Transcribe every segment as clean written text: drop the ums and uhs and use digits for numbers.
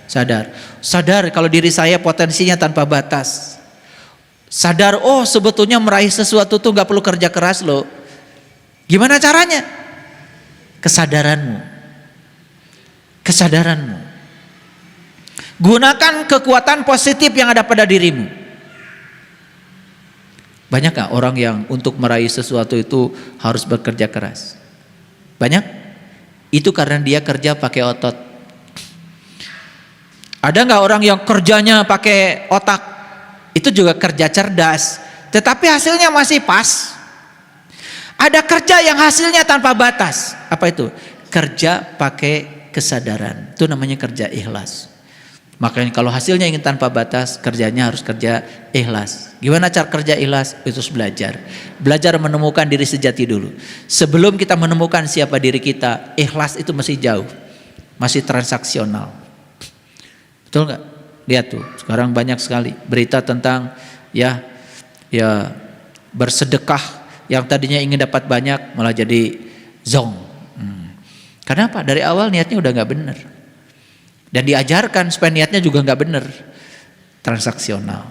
Sadar. Sadar kalau diri saya potensinya tanpa batas. Sadar, oh sebetulnya meraih sesuatu tuh gak perlu kerja keras loh. Gimana caranya? Kesadaranmu. Kesadaranmu. Gunakan kekuatan positif yang ada pada dirimu. Banyak gak orang yang untuk meraih sesuatu itu harus bekerja keras? Banyak? Itu karena dia kerja pakai otot. Ada gak orang yang kerjanya pakai otak? Itu juga kerja cerdas, tetapi hasilnya masih pas. Ada kerja yang hasilnya tanpa batas. Apa itu? Kerja pakai kesadaran. Itu namanya kerja ikhlas. Makanya kalau hasilnya ingin tanpa batas, kerjanya harus kerja ikhlas. Gimana cara kerja ikhlas? Itu belajar. Belajar menemukan diri sejati dulu. Sebelum kita menemukan siapa diri kita, ikhlas itu masih jauh. Masih transaksional. Betul nggak? Lihat tuh, sekarang banyak sekali berita tentang ya bersedekah yang tadinya ingin dapat banyak malah jadi zong. Kenapa? Dari awal niatnya udah nggak benar. Dan diajarkan supaya niatnya juga nggak benar, transaksional.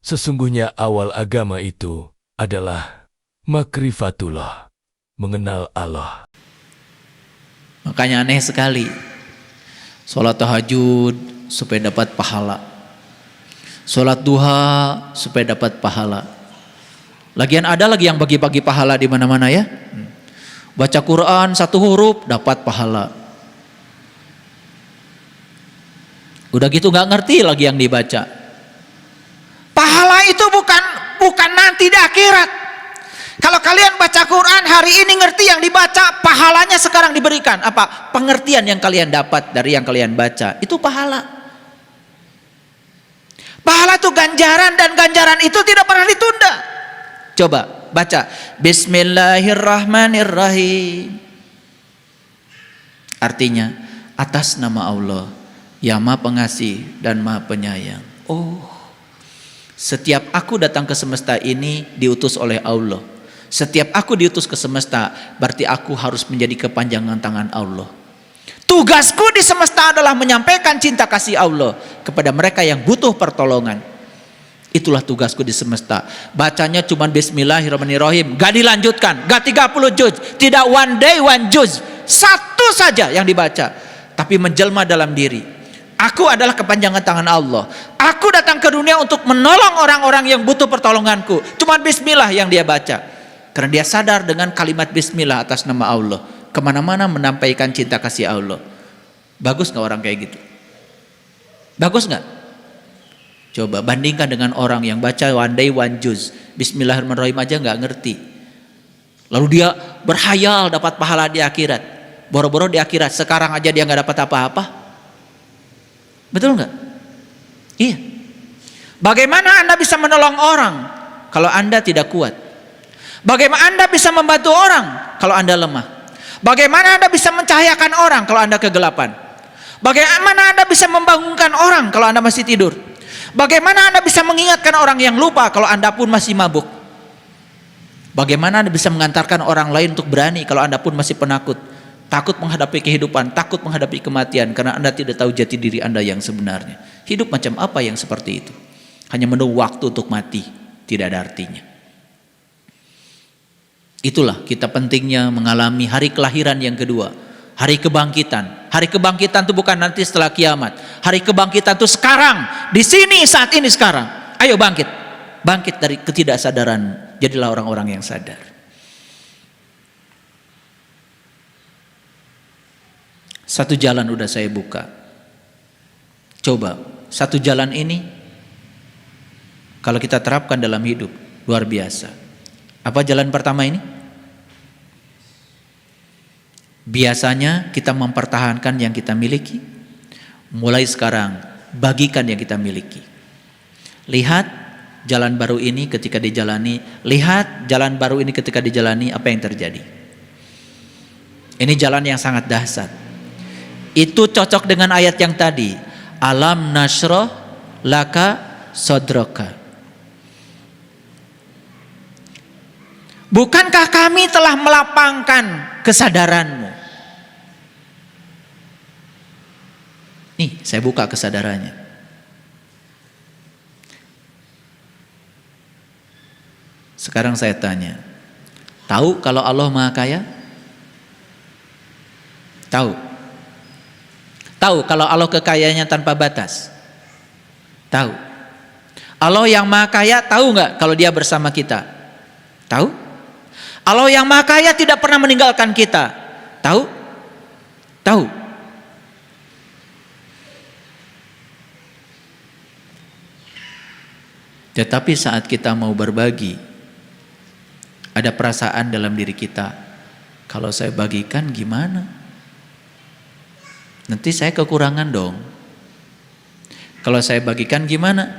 Sesungguhnya awal agama itu adalah makrifatullah, mengenal Allah. Makanya aneh sekali, sholat tahajud supaya dapat pahala, sholat duha supaya dapat pahala. Lagian ada lagi yang bagi-bagi pahala di mana-mana ya. Baca Quran 1 huruf dapat pahala. Udah gitu nggak ngerti lagi yang dibaca. Pahala itu bukan nanti di akhirat. Kalau kalian baca Quran hari ini ngerti yang dibaca, pahalanya sekarang diberikan. Apa? Pengertian yang kalian dapat dari yang kalian baca, itu pahala. Pahala itu ganjaran, dan ganjaran itu tidak pernah ditunda. Coba baca Bismillahirrahmanirrahim. Artinya atas nama Allah yang Maha Pengasih dan Maha Penyayang. Oh, setiap aku datang ke semesta ini diutus oleh Allah. Setiap aku diutus ke semesta, berarti aku harus menjadi kepanjangan tangan Allah. Tugasku di semesta adalah menyampaikan cinta kasih Allah kepada mereka yang butuh pertolongan. Itulah tugasku di semesta. Bacanya cuma Bismillahirrahmanirrahim, gak dilanjutkan, gak 30 juz, tidak one day one juz, 1 saja yang dibaca, tapi menjelma dalam diri. Aku adalah kepanjangan tangan Allah. Aku datang ke dunia untuk menolong orang-orang yang butuh pertolonganku. Cuma Bismillah yang dia baca. Karena dia sadar dengan kalimat Bismillah atas nama Allah, kemana-mana menyampaikan cinta kasih Allah. Bagus gak orang kayak gitu? Bagus gak? Coba bandingkan dengan orang yang baca one day one juz, Bismillahirrahmanirrahim aja gak ngerti. Lalu dia berhayal dapat pahala di akhirat. Boro-boro di akhirat, sekarang aja dia gak dapat apa-apa. Betul gak? Iya. Bagaimana Anda bisa menolong orang kalau Anda tidak kuat? Bagaimana Anda bisa membantu orang kalau Anda lemah? Bagaimana Anda bisa mencahayakan orang kalau Anda kegelapan? Bagaimana Anda bisa membangunkan orang kalau Anda masih tidur? Bagaimana Anda bisa mengingatkan orang yang lupa kalau Anda pun masih mabuk? Bagaimana Anda bisa mengantarkan orang lain untuk berani kalau Anda pun masih penakut? Takut menghadapi kehidupan, takut menghadapi kematian karena Anda tidak tahu jati diri Anda yang sebenarnya. Hidup macam apa yang seperti itu? Hanya menunggu waktu untuk mati, tidak ada artinya. Itulah kita pentingnya mengalami hari kelahiran yang kedua, hari kebangkitan. Hari kebangkitan itu bukan nanti setelah kiamat. Hari kebangkitan itu sekarang, di sini, saat ini, sekarang. Ayo bangkit. Bangkit dari ketidaksadaran. Jadilah orang-orang yang sadar. Satu jalan udah saya buka. Coba, satu jalan ini kalau kita terapkan dalam hidup, luar biasa. Apa jalan pertama ini? Biasanya kita mempertahankan yang kita miliki. Mulai sekarang, bagikan yang kita miliki. Lihat jalan baru ini ketika dijalani. Lihat jalan baru ini ketika dijalani, apa yang terjadi. Ini jalan yang sangat dahsyat. Itu cocok dengan ayat yang tadi. Alam nasroh laka sodroka. Bukankah kami telah melapangkan kesadaranmu? Nih, saya buka kesadarannya. Sekarang saya tanya, tahu kalau Allah Maha Kaya? Tahu? Tahu kalau Allah kekayaannya tanpa batas? Tahu? Allah yang Maha Kaya tahu nggak kalau Dia bersama kita? Tahu? Allah yang Maha Kaya tidak pernah meninggalkan kita. Tahu? Tahu? Tetapi saat kita mau berbagi, ada perasaan dalam diri kita, kalau saya bagikan gimana? Nanti saya kekurangan dong. Kalau saya bagikan gimana?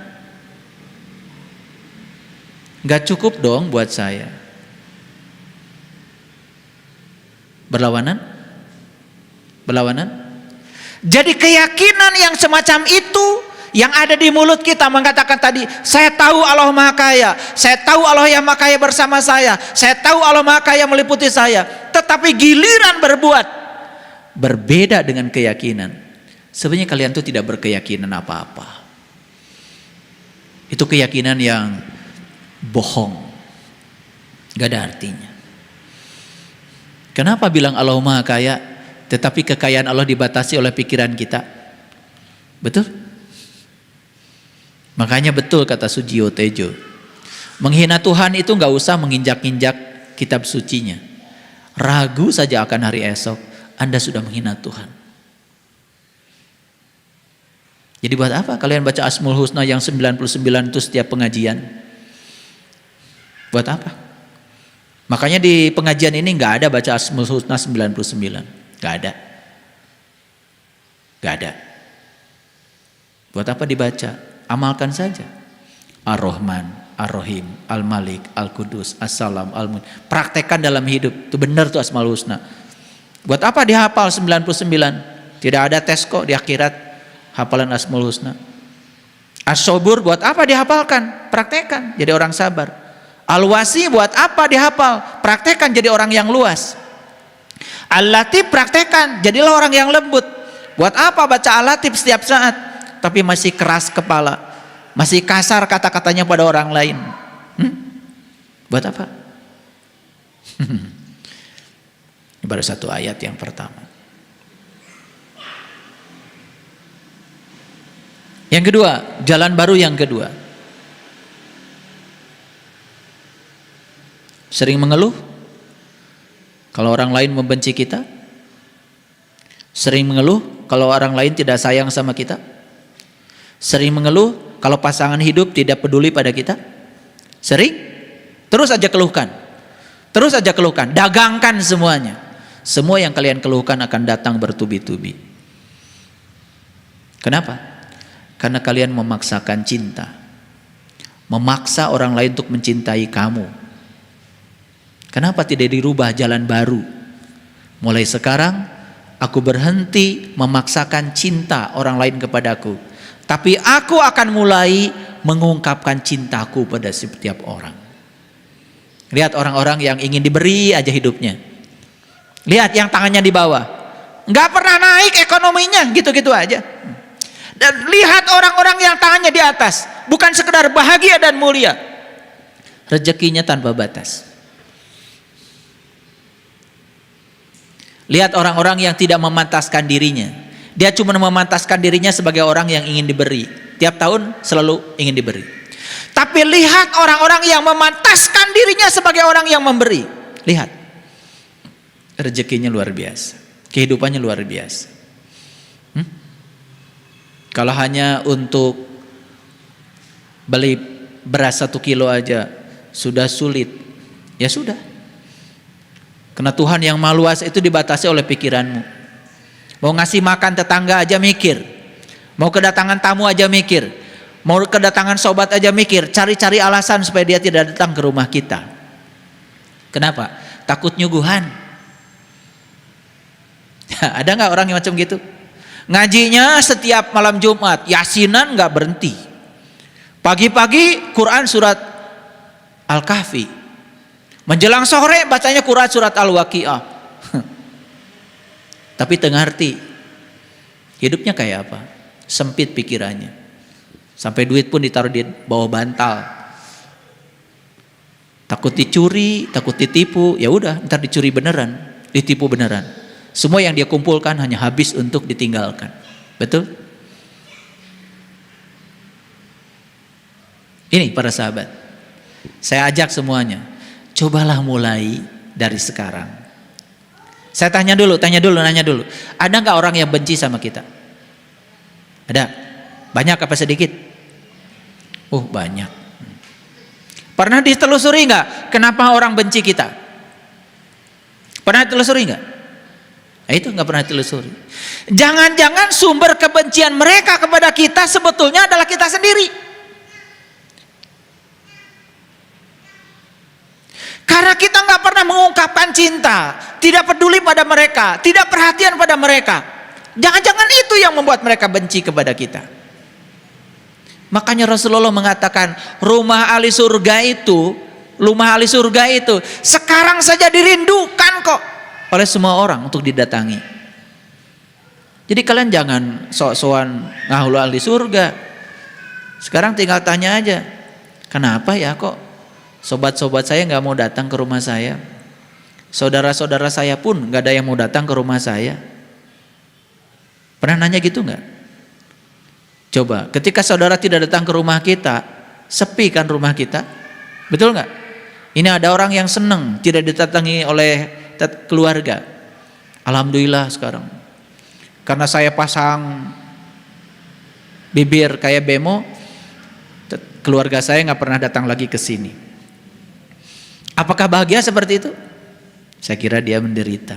Gak cukup dong buat saya. Berlawanan? Berlawanan? Jadi keyakinan yang semacam itu yang ada di mulut kita mengatakan tadi, saya tahu Allah Maha Kaya, saya tahu Allah yang Maha Kaya bersama saya tahu Allah Maha Kaya meliputi saya, tetapi giliran berbuat berbeda dengan keyakinan. Sebenarnya kalian tuh tidak berkeyakinan apa-apa. Itu keyakinan yang bohong, gak ada artinya. Kenapa bilang Allah Maha Kaya tetapi kekayaan Allah dibatasi oleh pikiran kita? Betul? Makanya betul kata Sujiwo Tejo, menghina Tuhan itu gak usah menginjak-injak kitab sucinya. Ragu saja akan hari esok, Anda sudah menghina Tuhan. Jadi buat apa kalian baca Asmaul Husna yang 99 itu setiap pengajian? Buat apa? Makanya di pengajian ini gak ada baca Asmaul Husna 99. Gak ada. Gak ada. Buat apa dibaca? Amalkan saja. Ar-Rahman, Ar-Rahim, Al-Malik, Al-Qudus, As-Salam, Al-Mu'min. Praktekkan dalam hidup. Itu benar tuh Asmaul Husna. Buat apa dihafal 99? Tidak ada tes kok di akhirat hafalan Asmaul Husna. As-Sobur buat apa dihafalkan? Praktekkan jadi orang sabar. Al-Wasi buat apa dihafal? Praktekkan jadi orang yang luas. Al-Latif praktekkan jadilah orang yang lembut. Buat apa baca Al-Latif setiap saat tapi masih keras kepala, masih kasar kata-katanya pada orang lain? Buat apa? Ini baru satu ayat yang pertama. Yang kedua, jalan baru yang kedua. Sering mengeluh kalau orang lain membenci kita? Sering mengeluh kalau orang lain tidak sayang sama kita? Sering mengeluh kalau pasangan hidup tidak peduli pada kita? Sering? Terus aja keluhkan. Terus aja keluhkan. Dagangkan semuanya. Semua yang kalian keluhkan akan datang bertubi-tubi. Kenapa? Karena kalian memaksakan cinta. Memaksa orang lain untuk mencintai kamu. Kenapa tidak dirubah jalan baru? Mulai sekarang aku berhenti memaksakan cinta orang lain kepadaku. Tapi aku akan mulai mengungkapkan cintaku pada setiap orang. Lihat orang-orang yang ingin diberi aja hidupnya. Lihat yang tangannya di bawah, nggak pernah naik ekonominya, gitu-gitu aja. Dan lihat orang-orang yang tangannya di atas, bukan sekedar bahagia dan mulia, rezekinya tanpa batas. Lihat orang-orang yang tidak memantaskan dirinya. Dia cuma memantaskan dirinya sebagai orang yang ingin diberi. Tiap tahun selalu ingin diberi. Tapi lihat orang-orang yang memantaskan dirinya sebagai orang yang memberi. Lihat. Rezekinya luar biasa. Kehidupannya luar biasa. Kalau hanya untuk beli beras 1 kilo aja sudah sulit, ya sudah. Karena Tuhan yang Maha Luas itu dibatasi oleh pikiranmu. Mau ngasih makan tetangga aja mikir. Mau kedatangan tamu aja mikir. Mau kedatangan sobat aja mikir. Cari-cari alasan supaya dia tidak datang ke rumah kita. Kenapa? Takut nyuguhan. Ada nggak orang yang macam gitu? Ngajinya setiap malam Jumat, yasinan nggak berhenti. Pagi-pagi Quran surat Al-Kahfi. Menjelang sore bacanya Quran surat Al-Waqiah. Tapi tengah arti Hidupnya kayak apa? Sempit pikirannya. Sampai duit pun ditaruh di bawah bantal. Takut dicuri, takut ditipu, ya udah, ntar dicuri beneran, ditipu beneran. Semua yang dia kumpulkan hanya habis untuk ditinggalkan. Betul? Ini para sahabat, saya ajak semuanya, cobalah mulai dari sekarang. Saya nanya dulu. Ada nggak orang yang benci sama kita? Ada? Banyak apa sedikit? Oh, banyak. Pernah ditelusuri nggak kenapa orang benci kita? Pernah ditelusuri nggak? Nah, itu nggak pernah ditelusuri. Jangan-jangan sumber kebencian mereka kepada kita sebetulnya adalah kita sendiri. Karena kita nggak pernah mengungkapkan cinta, tidak peduli pada mereka, tidak perhatian pada mereka. Jangan-jangan itu yang membuat mereka benci kepada kita. Makanya Rasulullah mengatakan rumah ahli surga itu sekarang saja dirindukan kok oleh semua orang untuk didatangi. Jadi kalian jangan sok-sokan ngahu ahli surga. Sekarang tinggal tanya aja, kenapa ya kok sobat-sobat saya nggak mau datang ke rumah saya? Saudara-saudara saya pun nggak ada yang mau datang ke rumah saya. Pernah nanya gitu nggak? Coba, ketika saudara tidak datang ke rumah kita, sepi kan rumah kita? Betul nggak? Ini ada orang yang senang tidak didatangi oleh keluarga. Alhamdulillah sekarang. Karena saya pasang bibir kayak bemo, keluarga saya nggak pernah datang lagi ke sini. Apakah bahagia seperti itu? Saya kira dia menderita.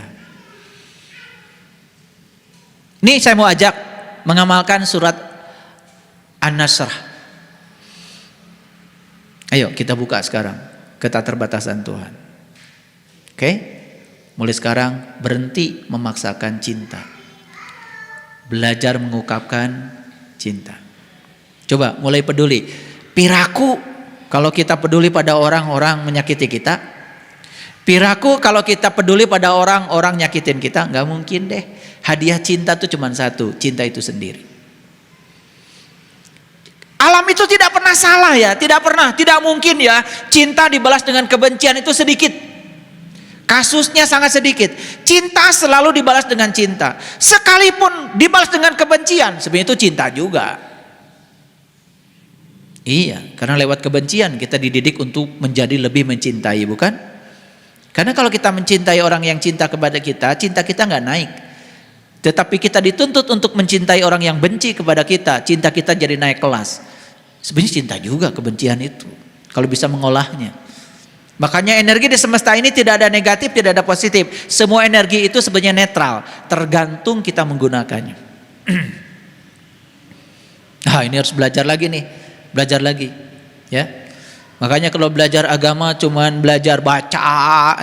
Ini saya mau ajak mengamalkan surat An-Nasr. Ayo kita buka sekarang keterbatasan Tuhan. Oke? Mulai sekarang berhenti memaksakan cinta. Belajar mengungkapkan cinta. Coba mulai peduli. Piraku kalau kita peduli pada orang-orang menyakiti kita. Piraku kalau kita peduli pada orang-orang nyakitin kita. Nggak mungkin deh. Hadiah cinta itu cuma satu, cinta itu sendiri. Alam itu tidak pernah salah ya, tidak mungkin ya cinta dibalas dengan kebencian itu sedikit. Kasusnya sangat sedikit. Cinta selalu dibalas dengan cinta. Sekalipun dibalas dengan kebencian, sebenarnya itu cinta juga. Iya, karena lewat kebencian kita dididik untuk menjadi lebih mencintai, bukan? Karena kalau kita mencintai orang yang cinta kepada kita, cinta kita nggak naik. Tetapi kita dituntut untuk mencintai orang yang benci kepada kita, cinta kita jadi naik kelas. Sebenarnya cinta juga kebencian itu, kalau bisa mengolahnya. Makanya energi di semesta ini tidak ada negatif, tidak ada positif. Semua energi itu sebenarnya netral, tergantung kita menggunakannya. Nah, ini harus belajar lagi nih, ya. Makanya kalau belajar agama cuman belajar baca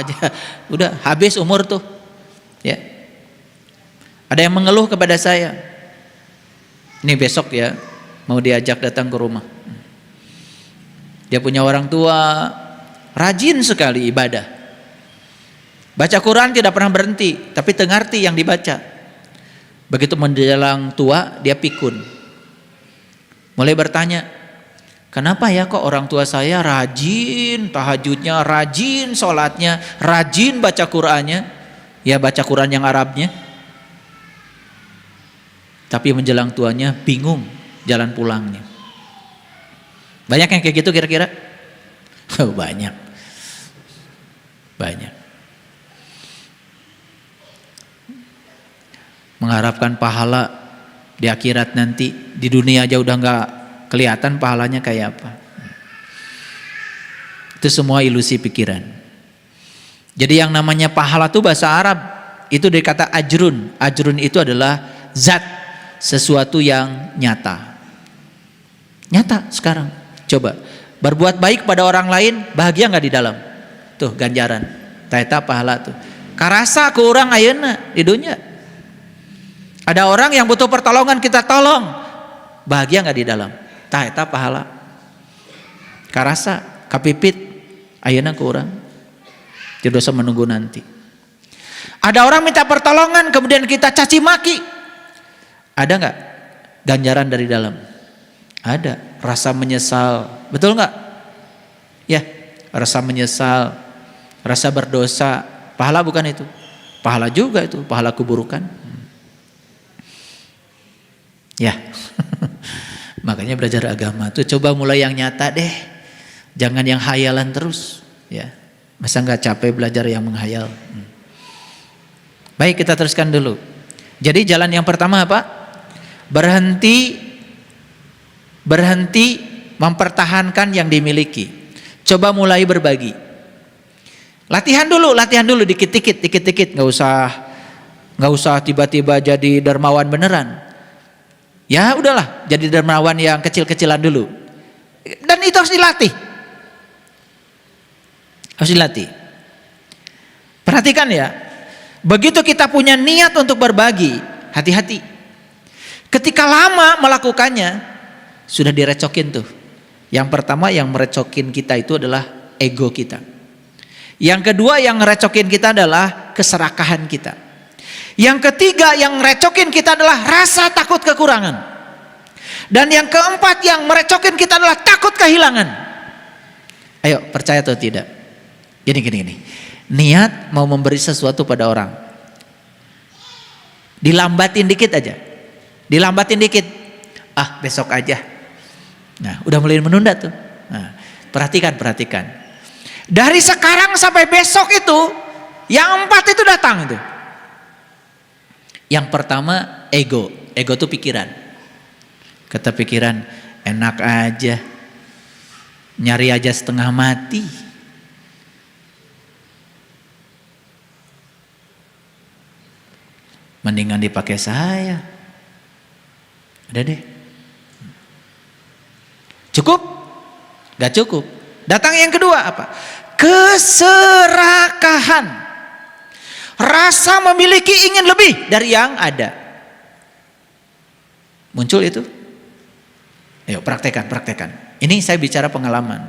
aja, udah habis umur tuh, ya. Ada yang mengeluh kepada saya, ini besok ya, mau diajak datang ke rumah. Dia punya orang tua rajin sekali ibadah. Baca Quran tidak pernah berhenti, tapi tengarti yang dibaca. Begitu menjelang tua, dia pikun. Mulai bertanya, kenapa ya kok orang tua saya rajin tahajudnya, rajin sholatnya, rajin baca Qurannya. Ya baca Quran yang Arabnya. Tapi menjelang tuanya bingung jalan pulangnya. Banyak yang kayak gitu kira-kira? Oh, banyak. Mengharapkan pahala di akhirat nanti, di dunia aja udah nggak kelihatan pahalanya kayak apa. Itu semua ilusi pikiran. Jadi yang namanya pahala itu bahasa Arab itu dari kata ajrun. Ajrun itu adalah zat, sesuatu yang nyata. Nyata sekarang. Coba berbuat baik pada orang lain, bahagia nggak di dalam? Tuh ganjaran, taeta pahala tuh. Karasa ke orang ayeuna di dunia. Ada orang yang butuh pertolongan, kita tolong, bahagia nggak di dalam? Taeta pahala. Karasa, kapipit, ayeuna ke orang. Tidak usah menunggu nanti. Ada orang minta pertolongan, kemudian kita caci maki. Ada nggak ganjaran dari dalam? Ada. Rasa menyesal, betul nggak? Ya, rasa menyesal, rasa berdosa, pahala bukan itu? Pahala juga itu, pahala keburukan. Ya, makanya belajar agama tuh coba mulai yang nyata deh, jangan yang hayalan terus. Ya, masa nggak capek belajar yang menghayal? Baik, kita teruskan dulu. Jadi jalan yang pertama apa? Berhenti mempertahankan yang dimiliki. Coba mulai berbagi. Latihan dulu dikit-dikit, nggak usah tiba-tiba jadi dermawan beneran. Ya udahlah, jadi dermawan yang kecil-kecilan dulu. Dan itu harus dilatih. Perhatikan ya, begitu kita punya niat untuk berbagi, hati-hati. Ketika lama melakukannya, sudah direcokin tuh. Yang pertama yang merecokin kita itu adalah ego kita. Yang kedua yang merecokin kita adalah keserakahan kita. Yang ketiga yang merecokin kita adalah rasa takut kekurangan. Dan yang keempat yang merecokin kita adalah takut kehilangan. Ayo, percaya atau tidak? Gini. Niat mau memberi sesuatu pada orang, dilambatin dikit aja. Besok aja. Nah, udah mulai menunda tuh. Nah, perhatikan. Dari sekarang sampai besok itu, yang 4 itu datang itu. Yang pertama ego. Ego itu pikiran. Kata pikiran, enak aja, nyari aja setengah mati. Mendingan dipakai saya. Udah deh. Cukup? Gak cukup. Datang yang kedua apa? Keserakahan. Rasa memiliki, ingin lebih dari yang ada. Muncul itu? Ayo praktekkan. Ini saya bicara pengalaman.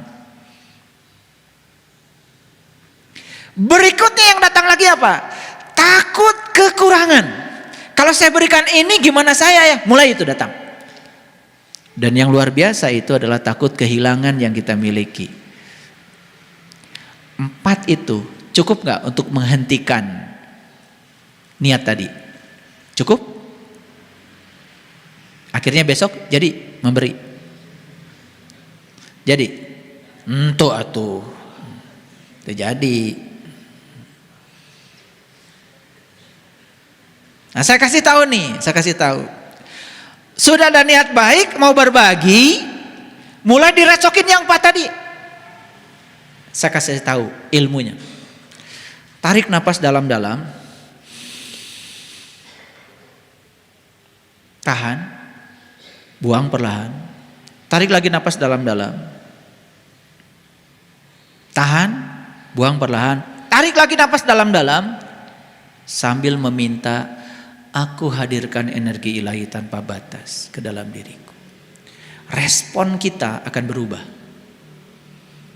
Berikutnya yang datang lagi apa? Takut kekurangan. Kalau saya berikan ini gimana saya ya? Mulai itu datang. Dan yang luar biasa itu adalah takut kehilangan yang kita miliki. 4 itu cukup gak untuk menghentikan niat tadi? Cukup? Akhirnya besok jadi memberi. Jadi atuh. Terjadi. Nah, saya kasih tahu. Sudah ada niat baik mau berbagi, mulai direcokin yang 4 tadi. Saya kasih tahu ilmunya. Tarik napas dalam-dalam. Tahan. Buang perlahan. Tarik lagi napas dalam-dalam. Tahan. Buang perlahan. Tarik lagi napas dalam-dalam. Sambil meminta, aku hadirkan energi ilahi tanpa batas ke dalam diriku. Respon kita akan berubah.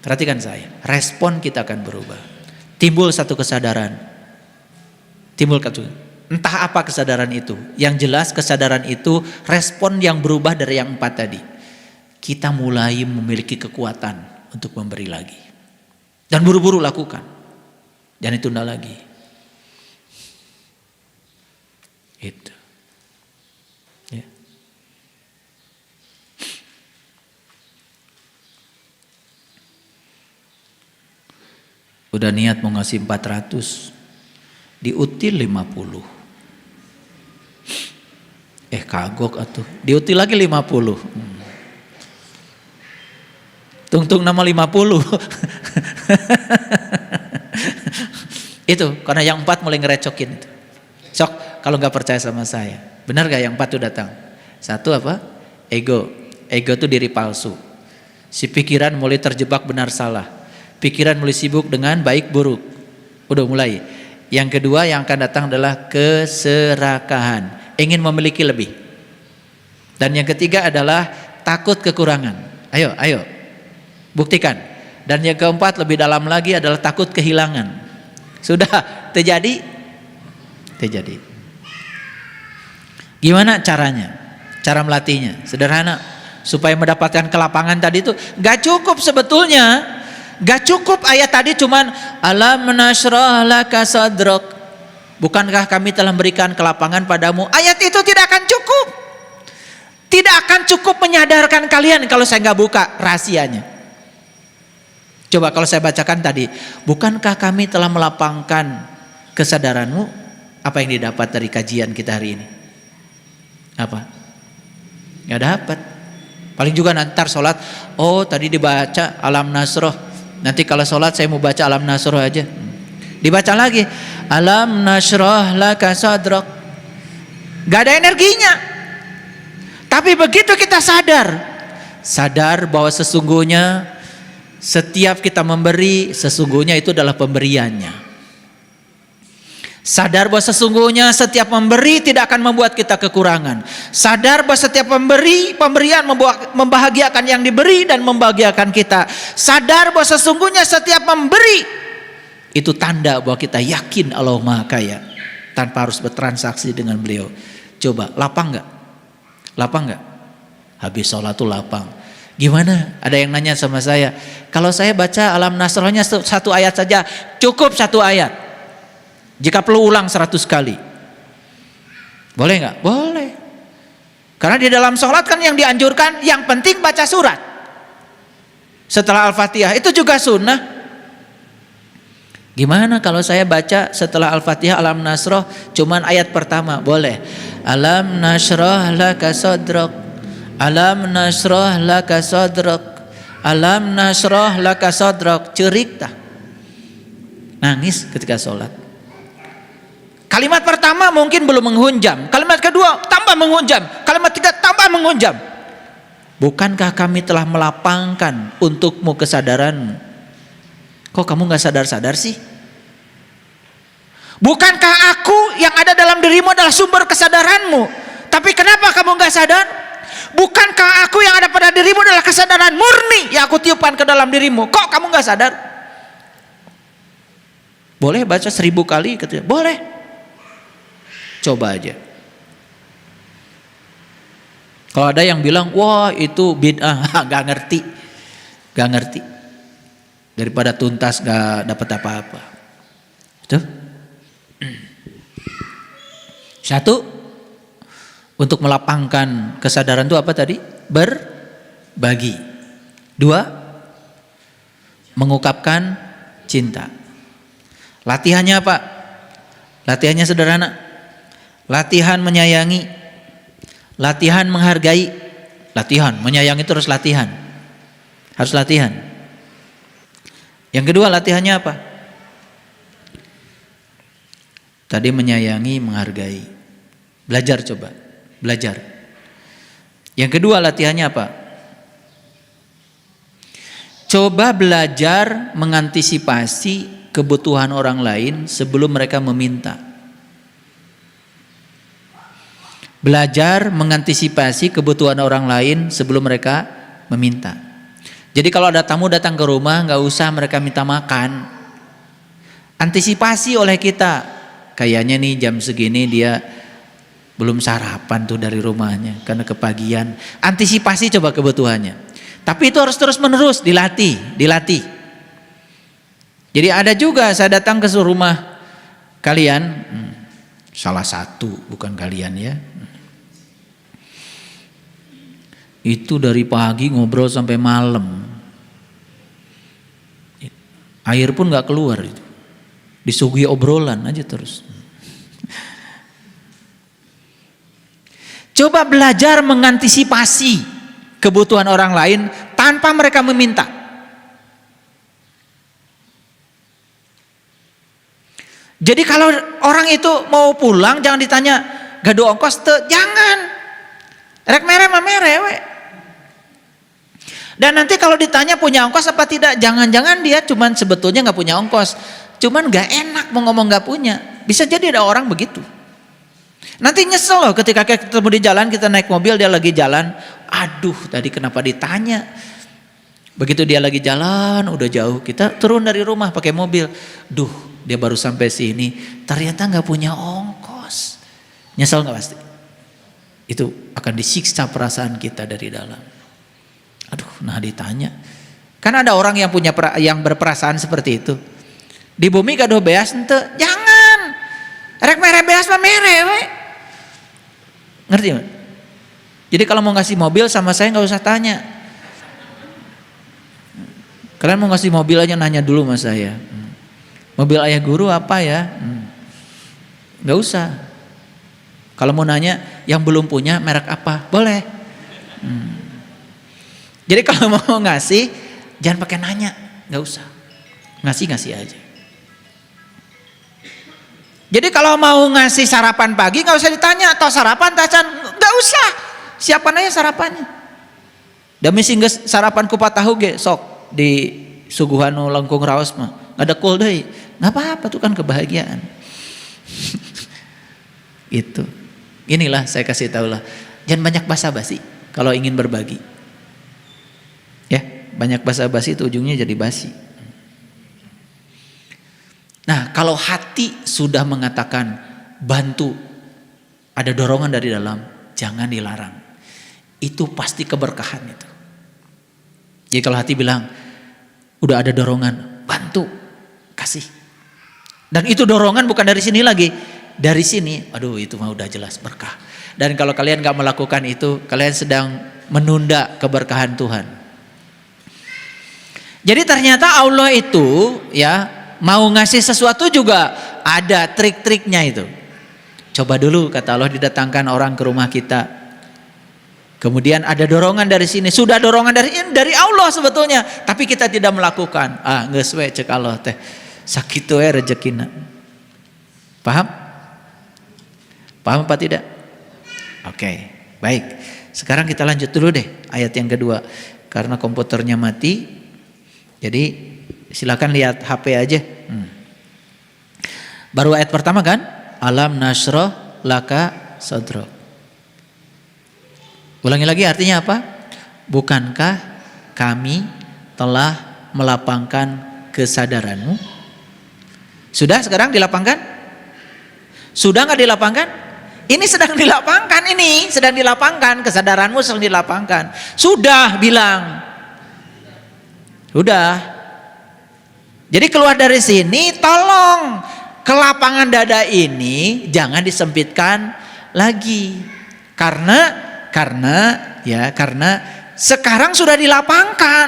Perhatikan saya, respon kita akan berubah. Timbul satu kesadaran. Entah apa kesadaran itu. Yang jelas kesadaran itu respon yang berubah dari yang 4 tadi. Kita mulai memiliki kekuatan untuk memberi lagi. Dan buru-buru lakukan. Jangan ditunda lagi. Itu. Ya. Udah niat mau ngasih 400, diutil 50. Kagok atuh. Diutil lagi 50. Tung nama 50. Itu karena yang 4 mulai ngerecokin itu. Sok kalau nggak percaya sama saya, benar gak yang 4 itu datang? 1 apa? Ego. Ego itu diri palsu. Si pikiran mulai terjebak benar salah. Pikiran mulai sibuk dengan baik buruk. Udah mulai. Yang kedua yang akan datang adalah keserakahan. Ingin memiliki lebih. Dan yang ketiga adalah takut kekurangan. Ayo. Buktikan. Dan yang keempat lebih dalam lagi adalah takut kehilangan. Sudah terjadi? Terjadi. Gimana caranya? Cara melatihnya sederhana. Supaya mendapatkan kelapangan tadi itu gak cukup sebetulnya. Gak cukup ayat tadi cuman alam nashrah laka sadrak. Bukankah kami telah memberikan kelapangan padamu? Ayat itu tidak akan cukup. Tidak akan cukup menyadarkan kalian kalau saya nggak buka rahasianya. Coba kalau saya bacakan tadi, bukankah kami telah melapangkan kesadaranmu? Apa yang didapat dari kajian kita hari ini? Apa? Nggak dapat. Paling juga nanti sholat, oh tadi dibaca alam nasroh. Nanti kalau sholat saya mau baca alam nasroh aja. Dibaca lagi, alam nasroh laka sadrak. Gak ada energinya. Tapi begitu kita sadar bahwa sesungguhnya setiap kita memberi, sesungguhnya itu adalah pemberiannya. Sadar bahwa sesungguhnya setiap memberi tidak akan membuat kita kekurangan. Sadar bahwa setiap pemberian membahagiakan yang diberi dan membahagiakan kita. Sadar bahwa sesungguhnya setiap memberi itu tanda bahwa kita yakin Allah Maha Kaya tanpa harus bertransaksi dengan beliau. Coba, lapang gak? Lapang gak? Habis sholat tuh lapang. Gimana? Ada yang nanya sama saya, kalau saya baca alam nasrohnya satu ayat saja, cukup satu ayat. Jika perlu ulang 100 kali. Boleh gak? Boleh. Karena di dalam sholat kan yang dianjurkan, yang penting baca surat. Setelah Al-Fatihah, itu juga sunnah. Gimana kalau saya baca setelah Al-Fatihah alam nasroh cuman ayat pertama? Boleh. Alam nasroh laka sadrak. Alam nasroh laka sadrak. Alam nasroh laka sadrak. Cerik tak? Nangis ketika sholat. Kalimat pertama mungkin belum menghunjam. Kalimat kedua tambah menghunjam. Kalimat ketiga tambah menghunjam. Bukankah kami telah melapangkan untukmu kesadaranmu? Kok kamu gak sadar-sadar sih? Bukankah aku yang ada dalam dirimu adalah sumber kesadaranmu? Tapi kenapa kamu gak sadar? Bukankah aku yang ada pada dirimu adalah kesadaran murni yang aku tiupkan ke dalam dirimu? Kok kamu gak sadar? Boleh baca 1000 kali? Boleh. Coba aja. Kalau ada yang bilang, wah itu bid'ah, gak ngerti. Gak ngerti. Daripada tuntas gak dapat apa-apa. Itu. Satu, untuk melapangkan kesadaran itu apa tadi? Berbagi. Dua, mengungkapkan cinta. Latihannya apa? Latihannya sederhana. Latihan menyayangi, latihan menghargai, latihan menyayangi terus latihan, harus latihan. Yang kedua latihannya apa? Tadi menyayangi, menghargai, belajar coba, belajar. Yang kedua latihannya apa? Coba belajar mengantisipasi kebutuhan orang lain sebelum mereka meminta. Belajar mengantisipasi kebutuhan orang lain sebelum mereka meminta. Jadi kalau ada tamu datang ke rumah, nggak usah mereka minta makan. Antisipasi oleh kita. Kayaknya nih jam segini dia belum sarapan tuh dari rumahnya karena kepagian. Antisipasi coba kebutuhannya. Tapi itu harus terus menerus dilatih. Jadi ada juga saya datang ke rumah kalian, salah satu bukan kalian ya. Itu dari pagi ngobrol sampai malam. Air pun gak keluar itu. Disuguhi obrolan aja terus. Coba belajar mengantisipasi kebutuhan orang lain tanpa mereka meminta. Jadi kalau orang itu mau pulang jangan ditanya gado ongkos te, jangan. Rek mere mah mere we. Dan nanti kalau ditanya punya ongkos apa tidak, jangan-jangan dia cuman sebetulnya nggak punya ongkos, cuman nggak enak mau ngomong nggak punya. Bisa jadi ada orang begitu. Nanti nyesel loh ketika ketemu di jalan, kita naik mobil dia lagi jalan, aduh tadi kenapa ditanya. Begitu dia lagi jalan udah jauh, kita turun dari rumah pakai mobil, duh dia baru sampai sini, ternyata nggak punya ongkos. Nyesel nggak pasti? itu akan disiksa perasaan kita dari dalam. Aduh, nah ditanya. Kan ada orang yang yang berperasaan seperti itu. Di bumi gaduh beas ente, jangan. Rek mere beas mah mere we. Ngerti enggak? Jadi kalau mau ngasih mobil sama saya nggak usah tanya. Kalian mau ngasih mobil aja nanya dulu sama saya. Mobil ayah guru apa ya? Nggak usah. Kalau mau nanya yang belum punya merek apa? Boleh. Jadi kalau mau ngasih jangan pakai nanya, nggak usah. Ngasih aja. Jadi kalau mau ngasih sarapan pagi nggak usah ditanya atau sarapan tacan, nggak usah. Siapkan aja sarapannya. Dami singgah sarapan kupat tahu ge sok di suguhan lengkung raos mah ada kul deui. Nggak apa-apa tuh kan kebahagiaan. Itu. Inilah saya kasih tahu lah. Jangan banyak basa-basi kalau ingin berbagi. Ya, banyak basa-basi itu ujungnya jadi basi. Nah, kalau hati sudah mengatakan bantu, ada dorongan dari dalam, jangan dilarang. Itu pasti keberkahan itu. Jadi kalau hati bilang, udah ada dorongan, bantu, kasih. Dan itu dorongan bukan dari sini lagi, dari sini, aduh itu mah udah jelas berkah. Dan kalau kalian gak melakukan itu, kalian sedang menunda keberkahan Tuhan. Jadi ternyata Allah itu ya mau ngasih sesuatu juga ada trik-triknya itu. Coba dulu kata Allah didatangkan orang ke rumah kita. Kemudian ada dorongan dari sini, sudah dorongan dari Allah sebetulnya, tapi kita tidak melakukan. Geus we cek Allah teh. Sakitu we rezekina. Paham? Paham apa tidak? Oke, baik. Sekarang kita lanjut dulu deh ayat yang kedua. Karena komputernya mati. Jadi silakan lihat HP aja. Baru ayat pertama kan? Alam nasroh laka sadro. Ulangi lagi artinya apa? Bukankah kami telah melapangkan kesadaranmu? Sudah sekarang dilapangkan? Sudah nggak dilapangkan? Ini sedang dilapangkan, ini sedang dilapangkan, kesadaranmu sedang dilapangkan. Sudah bilang. Sudah. Jadi keluar dari sini, tolong kelapangan dada ini jangan disempitkan lagi. Karena sekarang sudah dilapangkan.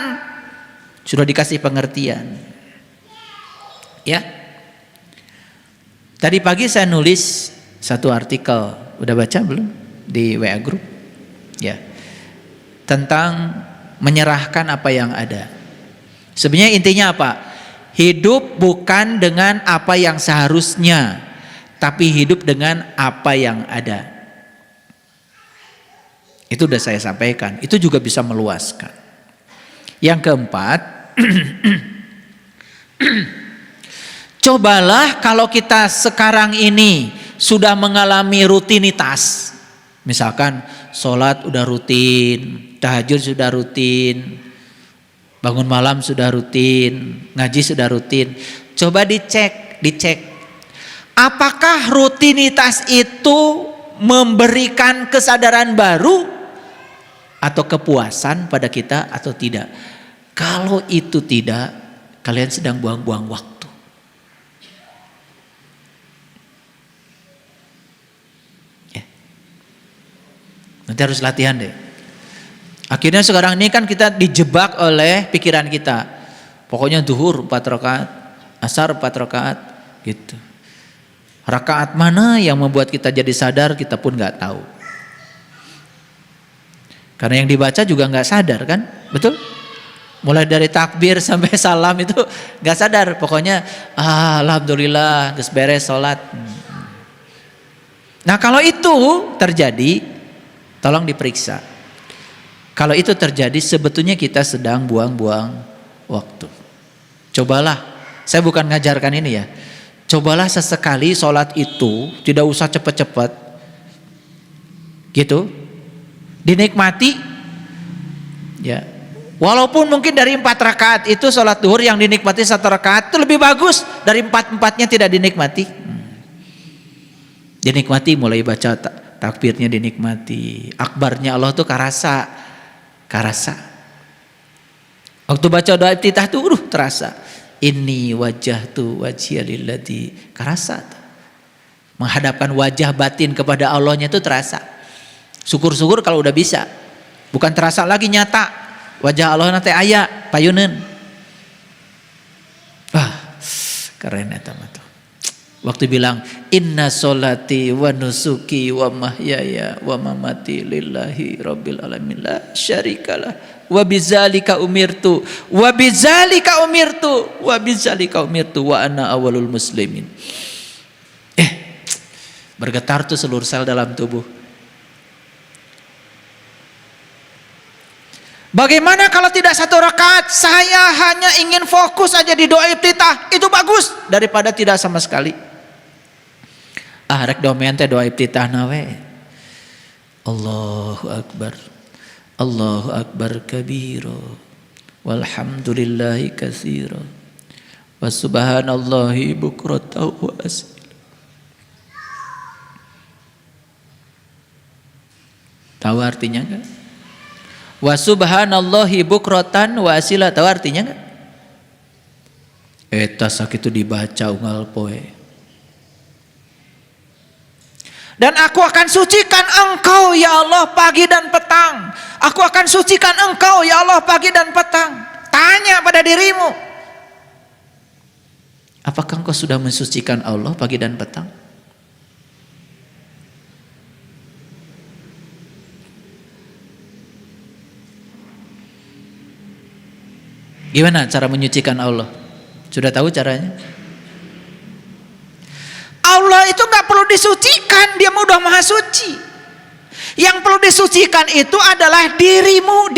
Sudah dikasih pengertian. Ya. Tadi pagi saya nulis satu artikel, udah baca belum di WA Group? Ya. Tentang menyerahkan apa yang ada. Sebenarnya intinya apa? Hidup bukan dengan apa yang seharusnya, tapi hidup dengan apa yang ada. Itu udah saya sampaikan. Itu juga bisa meluaskan. Yang keempat, cobalah kalau kita sekarang ini sudah mengalami rutinitas. Misalkan sholat udah rutin, tahajud sudah rutin, bangun malam sudah rutin, ngaji sudah rutin. Coba dicek. Apakah rutinitas itu memberikan kesadaran baru atau kepuasan pada kita atau tidak? Kalau itu tidak, kalian sedang buang-buang waktu. Ya. Nanti harus latihan deh. Akhirnya sekarang ini kan kita dijebak oleh pikiran kita. Pokoknya zuhur 4 rakaat, asar 4 rakaat gitu. Rakaat mana yang membuat kita jadi sadar kita pun nggak tahu. Karena yang dibaca juga nggak sadar kan, betul? Mulai dari takbir sampai salam itu nggak sadar. Pokoknya alhamdulillah geus beres sholat. Nah kalau itu terjadi, tolong diperiksa. Kalau itu terjadi sebetulnya kita sedang buang-buang waktu. Cobalah, saya bukan ngajarkan ini ya. Cobalah sesekali sholat itu tidak usah cepat-cepat. Gitu. Dinikmati. Ya. Walaupun mungkin dari 4 rakaat itu sholat duhur yang dinikmati 1 rakaat itu lebih bagus dari 4-4-nya tidak dinikmati. Dinikmati mulai baca takbirnya dinikmati. Akbarnya Allah tuh karasa. Waktu baca doa iftitah tuh terasa. Inni wajjahtu wajhiya lilladzi karasa. Menghadapkan wajah batin kepada Allahnya itu terasa. Syukur-syukur kalau udah bisa. Bukan terasa lagi nyata. Wajah Allah nanti aya payuneun. Wah, keren eta mah tuh. Waktu bilang inna sholati wa nusuki wa mahyaya wa mamati lillahi rabbil alamin la syarikalah wa bidzalika umirtu wa bidzalika umirtu wa bidzalika umirtu wa ana awwalul muslimin. Bergetar tuh seluruh sel dalam tubuh. Bagaimana kalau tidak satu rakaat, saya hanya ingin fokus aja di doa iftitah, itu bagus daripada tidak sama sekali. Rek domen teh doa iftitah nawe. Allahu akbar. Allahu akbar kabira. Walhamdulillahi katsira. Wa subhanallahi bukratan wa asila. Tahu artinya enggak? Wa subhanallahi bukratan wa asila, tahu artinya enggak? Eta sakitu dibaca unggal poe. Dan aku akan sucikan engkau ya Allah pagi dan petang. Aku akan sucikan engkau ya Allah pagi dan petang. Tanya pada dirimu, apakah engkau sudah mensucikan Allah pagi dan petang? Gimana cara menyucikan Allah? Sudah tahu caranya? Allah itu gak perlu disucikan, dia udah maha suci. Yang perlu disucikan itu adalah dirimu,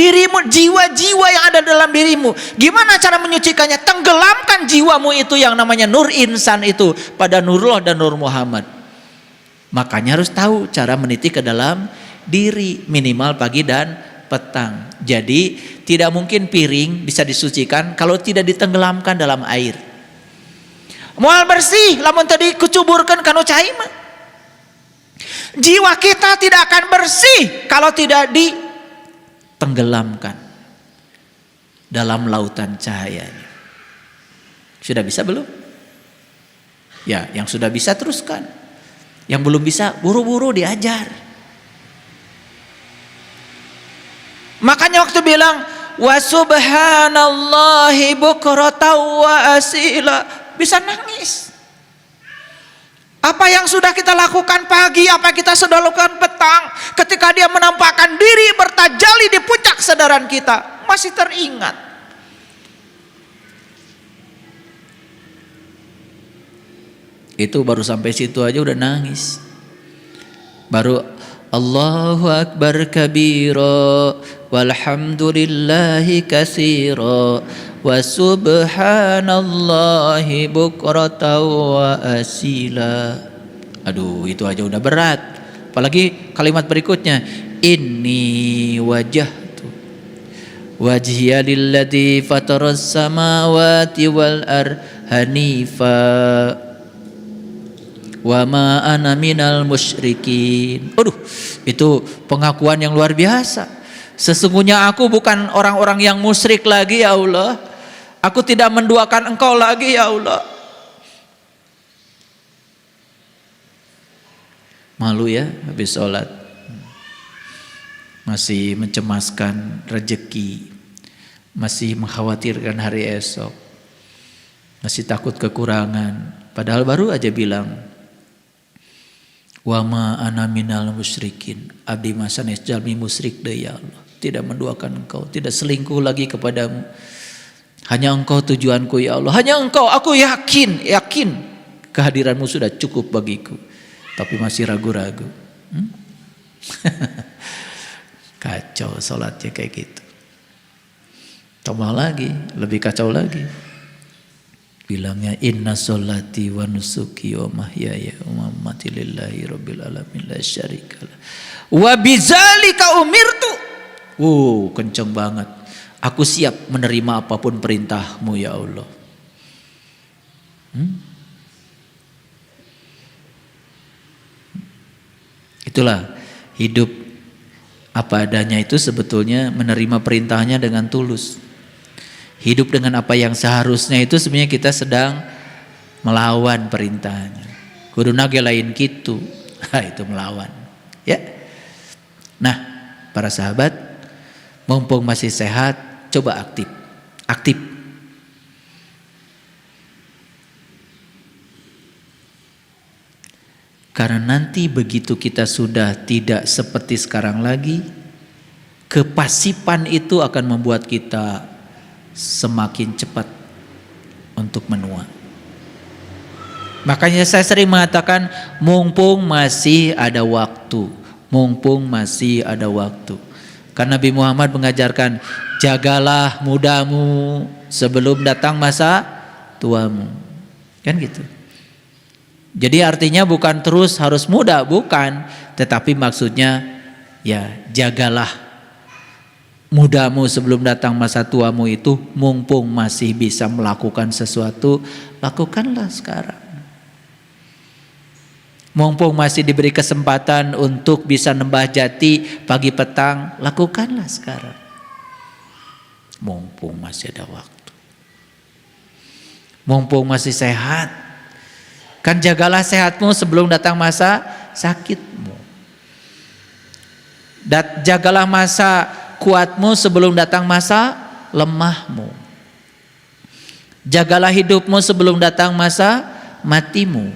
jiwa-jiwa yang ada dalam dirimu. Gimana cara menyucikannya? Tenggelamkan jiwamu itu yang namanya nur insan itu pada Nurullah dan Nur Muhammad. Makanya harus tahu cara meniti ke dalam diri, minimal pagi dan petang. Jadi tidak mungkin piring bisa disucikan kalau tidak ditenggelamkan dalam air. Moal bersih lamun tadi kucuburkan kanu cai mah. Jiwa kita tidak akan bersih kalau tidak ditenggelamkan dalam lautan cahaya. Sudah bisa belum? Ya, yang sudah bisa teruskan. Yang belum bisa buru-buru diajar. Makanya waktu bilang wa subhanallahi bukratan wa asila, bisa nangis. Apa yang sudah kita lakukan pagi, apa yang kita sudah lakukan petang, ketika dia menampakkan diri bertajalli di puncak kesadaran kita, masih teringat. Itu baru sampai situ aja udah nangis. Baru Allahu akbar kabira walhamdulillahi katsira wa subhanallahi bukratan wa asila. Aduh, itu aja udah berat. Apalagi kalimat berikutnya, inni wajjahtu wajhiya lilladzi fataras samawati wal hanifa wa ma ana minal musyrikin. Aduh, itu pengakuan yang luar biasa. Sesungguhnya aku bukan orang-orang yang musyrik lagi ya Allah. Aku tidak menduakan engkau lagi ya Allah. Malu ya habis sholat. Masih mencemaskan rezeki. Masih mengkhawatirkan hari esok. Masih takut kekurangan. Padahal baru aja bilang, wa ma ana minal musyrikin. Abdi masanes jalmi musyrik deui ya Allah. Tidak menduakan engkau, tidak selingkuh lagi kepadamu. Hanya engkau tujuanku ya Allah. Hanya engkau, aku yakin kehadiranmu sudah cukup bagiku. Tapi masih ragu-ragu. Kacau sholatnya kayak gitu. Tambah lagi, lebih kacau lagi. Bilangnya inna sholati wa nusuki wa mahyaya wa mamati lillahi rabbil alamin la syarikalah wa bidzalika umirtu. Kenceng banget. Aku siap menerima apapun perintahmu ya Allah. Itulah hidup apa adanya itu sebetulnya menerima perintahnya dengan tulus. Hidup dengan apa yang seharusnya itu sebenarnya kita sedang melawan perintahnya. Kudu nage lain gitu. Itu melawan. Ya. Nah, para sahabat, mumpung masih sehat, coba aktif. Aktif. Karena nanti begitu kita sudah tidak seperti sekarang lagi, kepasipan itu akan membuat kita semakin cepat untuk menua. Makanya saya sering mengatakan mumpung masih ada waktu. Mumpung masih ada waktu. Karena Nabi Muhammad mengajarkan, jagalah mudamu sebelum datang masa tuamu. Kan gitu. Jadi artinya bukan terus harus muda, bukan. Tetapi maksudnya ya jagalah mudamu sebelum datang masa tuamu itu, mumpung masih bisa melakukan sesuatu, lakukanlah sekarang. Mumpung masih diberi kesempatan untuk bisa nembah jati pagi petang, lakukanlah sekarang. Mumpung masih ada waktu. Mumpung masih sehat. Kan jagalah sehatmu sebelum datang masa sakitmu. Jagalah masa kuatmu sebelum datang masa lemahmu. Jagalah hidupmu sebelum datang masa matimu.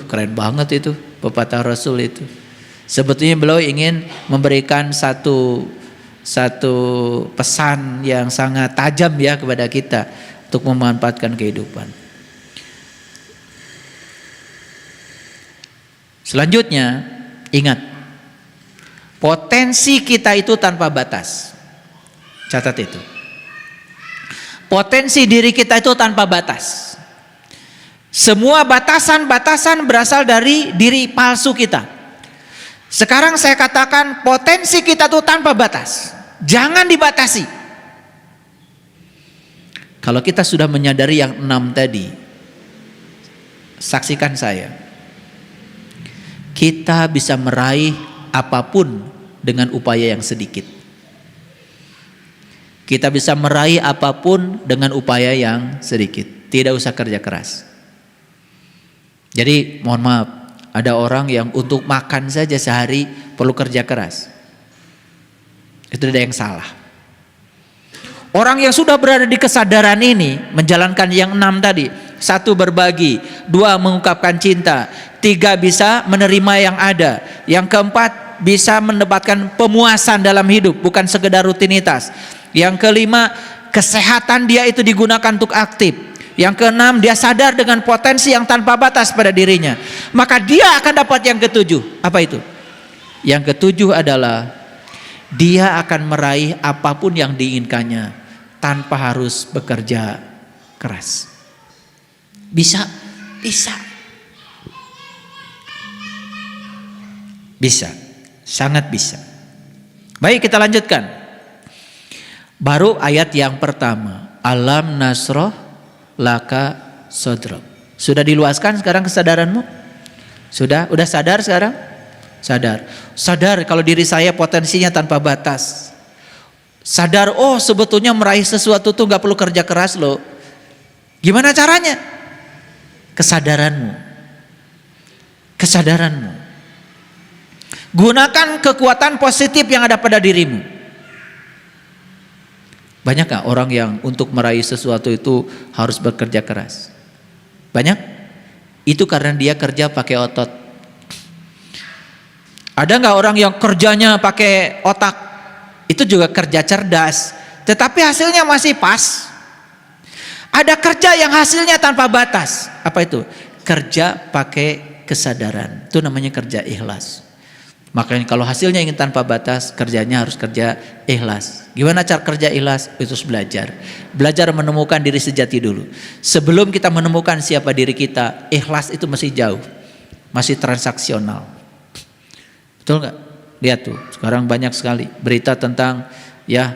Keren banget itu pepatah Rasul itu. Sebetulnya beliau ingin memberikan satu pesan yang sangat tajam ya kepada kita untuk memanfaatkan kehidupan. Selanjutnya, ingat, potensi kita itu tanpa batas. Catat itu. Potensi diri kita itu tanpa batas. Semua batasan-batasan berasal dari diri palsu kita. Sekarang saya katakan potensi kita itu tanpa batas. Jangan dibatasi. Kalau kita sudah menyadari yang 6 tadi, saksikan saya. Kita bisa meraih apapun dengan upaya yang sedikit. Kita bisa meraih apapun dengan upaya yang sedikit. Tidak usah kerja keras. Jadi mohon maaf, ada orang yang untuk makan saja sehari perlu kerja keras. Itu ada yang salah. Orang yang sudah berada di kesadaran ini menjalankan yang 6 tadi. 1, berbagi. 2, mengungkapkan cinta. 3, bisa menerima yang ada. Yang keempat, bisa mendapatkan pemuasan dalam hidup, bukan sekedar rutinitas. Yang kelima, kesehatan dia itu digunakan untuk aktif. Yang keenam, dia sadar dengan potensi yang tanpa batas pada dirinya. Maka dia akan dapat yang ketujuh. Apa itu? Yang ketujuh adalah dia akan meraih apapun yang diinginkannya tanpa harus bekerja keras. Bisa. Bisa, sangat bisa. Baik, kita lanjutkan. Baru ayat yang pertama, alam nasroh laka sodrok. Sudah diluaskan sekarang kesadaranmu? Sudah sadar sekarang? Sadar kalau diri saya potensinya tanpa batas. Sadar, sebetulnya meraih sesuatu tuh gak perlu kerja keras loh. Gimana caranya? Kesadaranmu. Gunakan kekuatan positif yang ada pada dirimu. Banyak gak orang yang untuk meraih sesuatu itu harus bekerja keras? Banyak? Itu karena dia kerja pakai otot. Ada gak orang yang kerjanya pakai otak? Itu juga kerja cerdas, tetapi hasilnya masih pas. Ada kerja yang hasilnya tanpa batas. Apa itu? Kerja pakai kesadaran. Itu namanya kerja ikhlas. Makanya kalau hasilnya ingin tanpa batas, kerjanya harus kerja ikhlas. Gimana cara kerja ikhlas? Itu belajar. Belajar menemukan diri sejati dulu. Sebelum kita menemukan siapa diri kita, ikhlas itu masih jauh. Masih transaksional. Betul nggak? Lihat tuh, sekarang banyak sekali berita tentang ya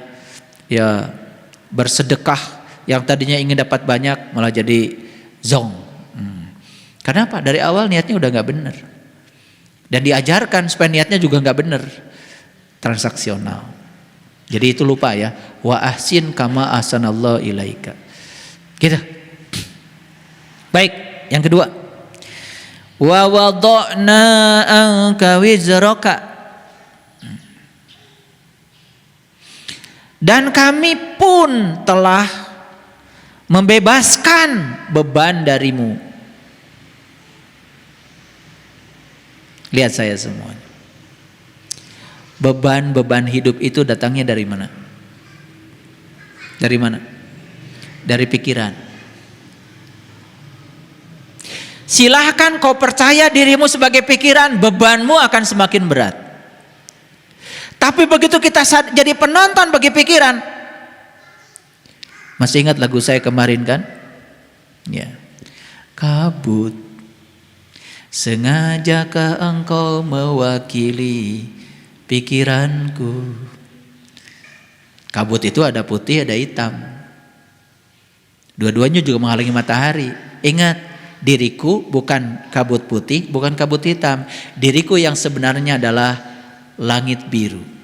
bersedekah. Yang tadinya ingin dapat banyak malah jadi zong. Kenapa? Dari awal niatnya udah gak benar. Dan diajarkan supaya niatnya juga nggak benar, transaksional. Jadi itu lupa ya. Wa ahsin kama ahsanallahu ilaika. Gitu. Baik, yang kedua. Wa wada'na anka wizraka. Dan kami pun telah membebaskan beban darimu. Lihat saya semuanya. Beban-beban hidup itu datangnya dari mana? Dari mana? Dari pikiran. Silahkan kau percaya dirimu sebagai pikiran, bebanmu akan semakin berat. Tapi begitu kita jadi penonton bagi pikiran, masih ingat lagu saya kemarin kan? Ya. Kabut, sengajakah engkau mewakili pikiranku? Kabut itu ada putih, ada hitam. Dua-duanya juga menghalangi matahari. Ingat, diriku bukan kabut putih, bukan kabut hitam. Diriku yang sebenarnya adalah langit biru.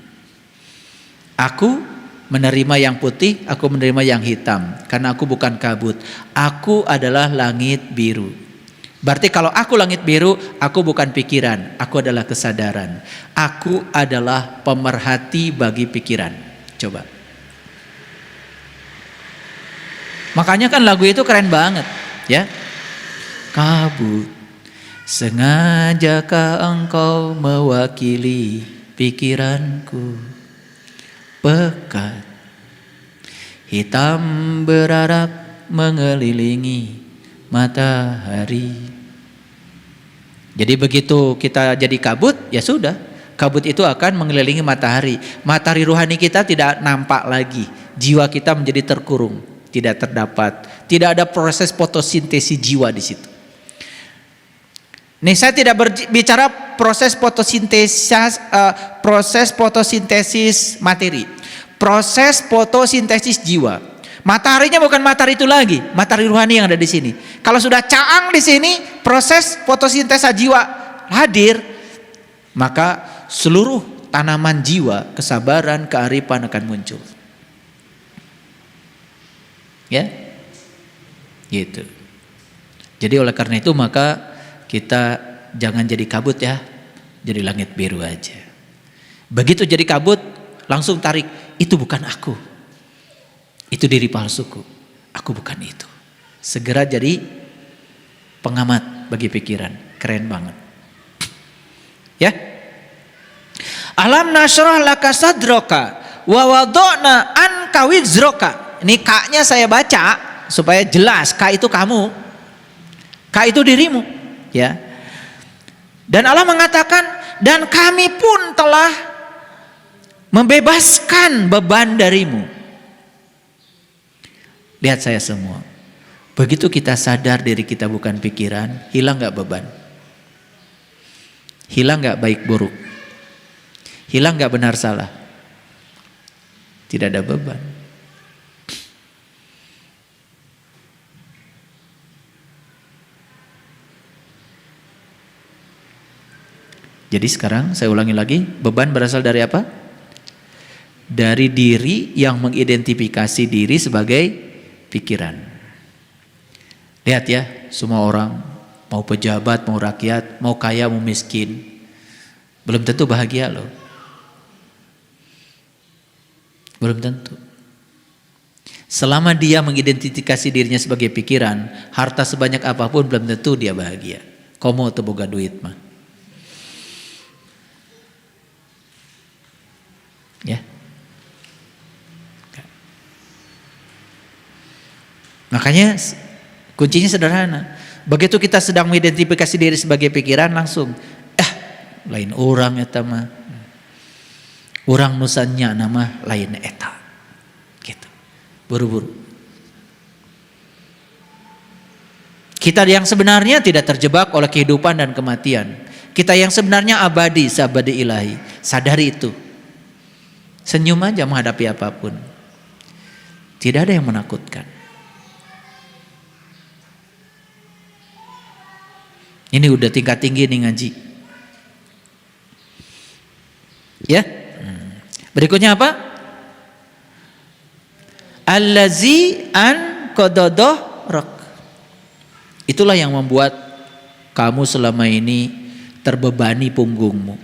Aku menerima yang putih, aku menerima yang hitam. Karena aku bukan kabut. Aku adalah langit biru. Berarti kalau aku langit biru, aku bukan pikiran, aku adalah kesadaran. Aku adalah pemerhati bagi pikiran. Coba. Makanya kan lagu itu keren banget, ya. Kabut, sengajakah engkau mewakili pikiranku? Pekat, hitam berarak mengelilingi matahari. Jadi begitu kita jadi kabut, ya sudah. Kabut itu akan mengelilingi matahari. Matahari rohani kita tidak nampak lagi. Jiwa kita menjadi terkurung, tidak terdapat. Tidak ada proses fotosintesis jiwa di situ. Nih saya tidak berbicara proses fotosintesis materi. Proses fotosintesis jiwa. Mataharinya bukan matahari itu lagi, matahari rohani yang ada di sini. Kalau sudah caang di sini, proses fotosintesis jiwa hadir, maka seluruh tanaman jiwa, kesabaran, kearifan akan muncul. Ya, gitu. Jadi oleh karena itu maka kita jangan jadi kabut ya, jadi langit biru aja. Begitu jadi kabut, langsung tarik, itu bukan aku. Itu diri palsuku, aku bukan itu. Segera jadi pengamat bagi pikiran, keren banget. Ya. Alam nashrah laka sadroka wa wada'na anka wizroka. Ini K-nya saya baca supaya jelas, K itu kamu, K itu dirimu. Ya. Dan Allah mengatakan, dan kami pun telah membebaskan beban darimu. Lihat saya semua. Begitu kita sadar diri kita bukan pikiran, hilang gak beban? Hilang gak baik buruk? Hilang gak benar salah? Tidak ada beban. Jadi sekarang saya ulangi lagi, beban berasal dari apa? Dari diri yang mengidentifikasi diri sebagai pikiran. Lihat ya, semua orang, mau pejabat, mau rakyat, mau kaya, mau miskin, belum tentu bahagia loh. Belum tentu. Selama dia mengidentifikasi dirinya sebagai pikiran, harta sebanyak apapun belum tentu dia bahagia. Komo atau boga duit mah. Ya. Makanya kuncinya sederhana. Begitu kita sedang mengidentifikasi diri sebagai pikiran, langsung lain orang eta mah. Urang nusannya nama lain eta. Gitu. Buru-buru. Kita yang sebenarnya tidak terjebak oleh kehidupan dan kematian. Kita yang sebenarnya abadi, sabadi ilahi. Sadari itu. Senyum aja menghadapi apapun. Tidak ada yang menakutkan. Ini udah tingkat tinggi nih ngaji. Ya. Berikutnya apa? Allazi an qadadah. Itulah yang membuat kamu selama ini terbebani punggungmu.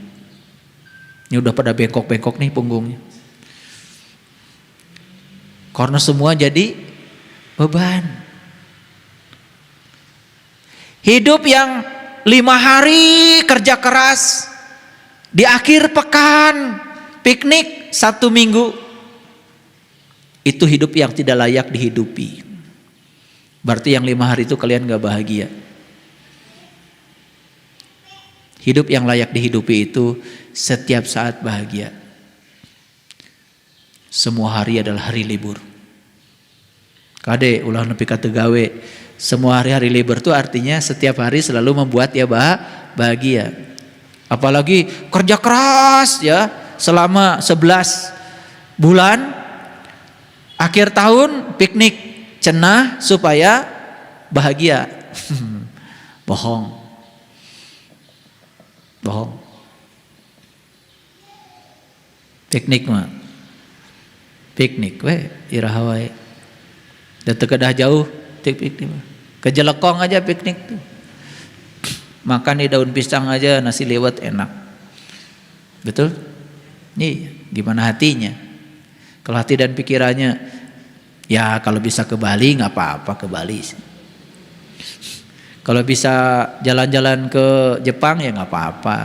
Ini udah pada bengkok-bengkok nih punggungnya. Karena semua jadi beban. Hidup yang 5 hari kerja keras, di akhir pekan piknik Sabtu Minggu, itu hidup yang tidak layak dihidupi. Berarti yang 5 hari itu kalian gak bahagia. Hidup yang layak dihidupi itu setiap saat bahagia. Semua hari adalah hari libur. Kade ulah nepi ka teu gawe. Semua hari-hari libur itu artinya setiap hari selalu membuat ya bahagia. Apalagi kerja keras ya selama 11 bulan, akhir tahun piknik cenah supaya bahagia. Bohong. Piknik mah piknik we iraha wae. Dan terkedah jauh piknik mah. Ke Jelekong aja piknik tuh. Makan di daun pisang aja nasi liwet enak. Betul? Nih, gimana hatinya? Kalau hati dan pikirannya ya kalau bisa ke Bali nggak apa-apa ke Bali. Kalau bisa jalan-jalan ke Jepang ya nggak apa-apa.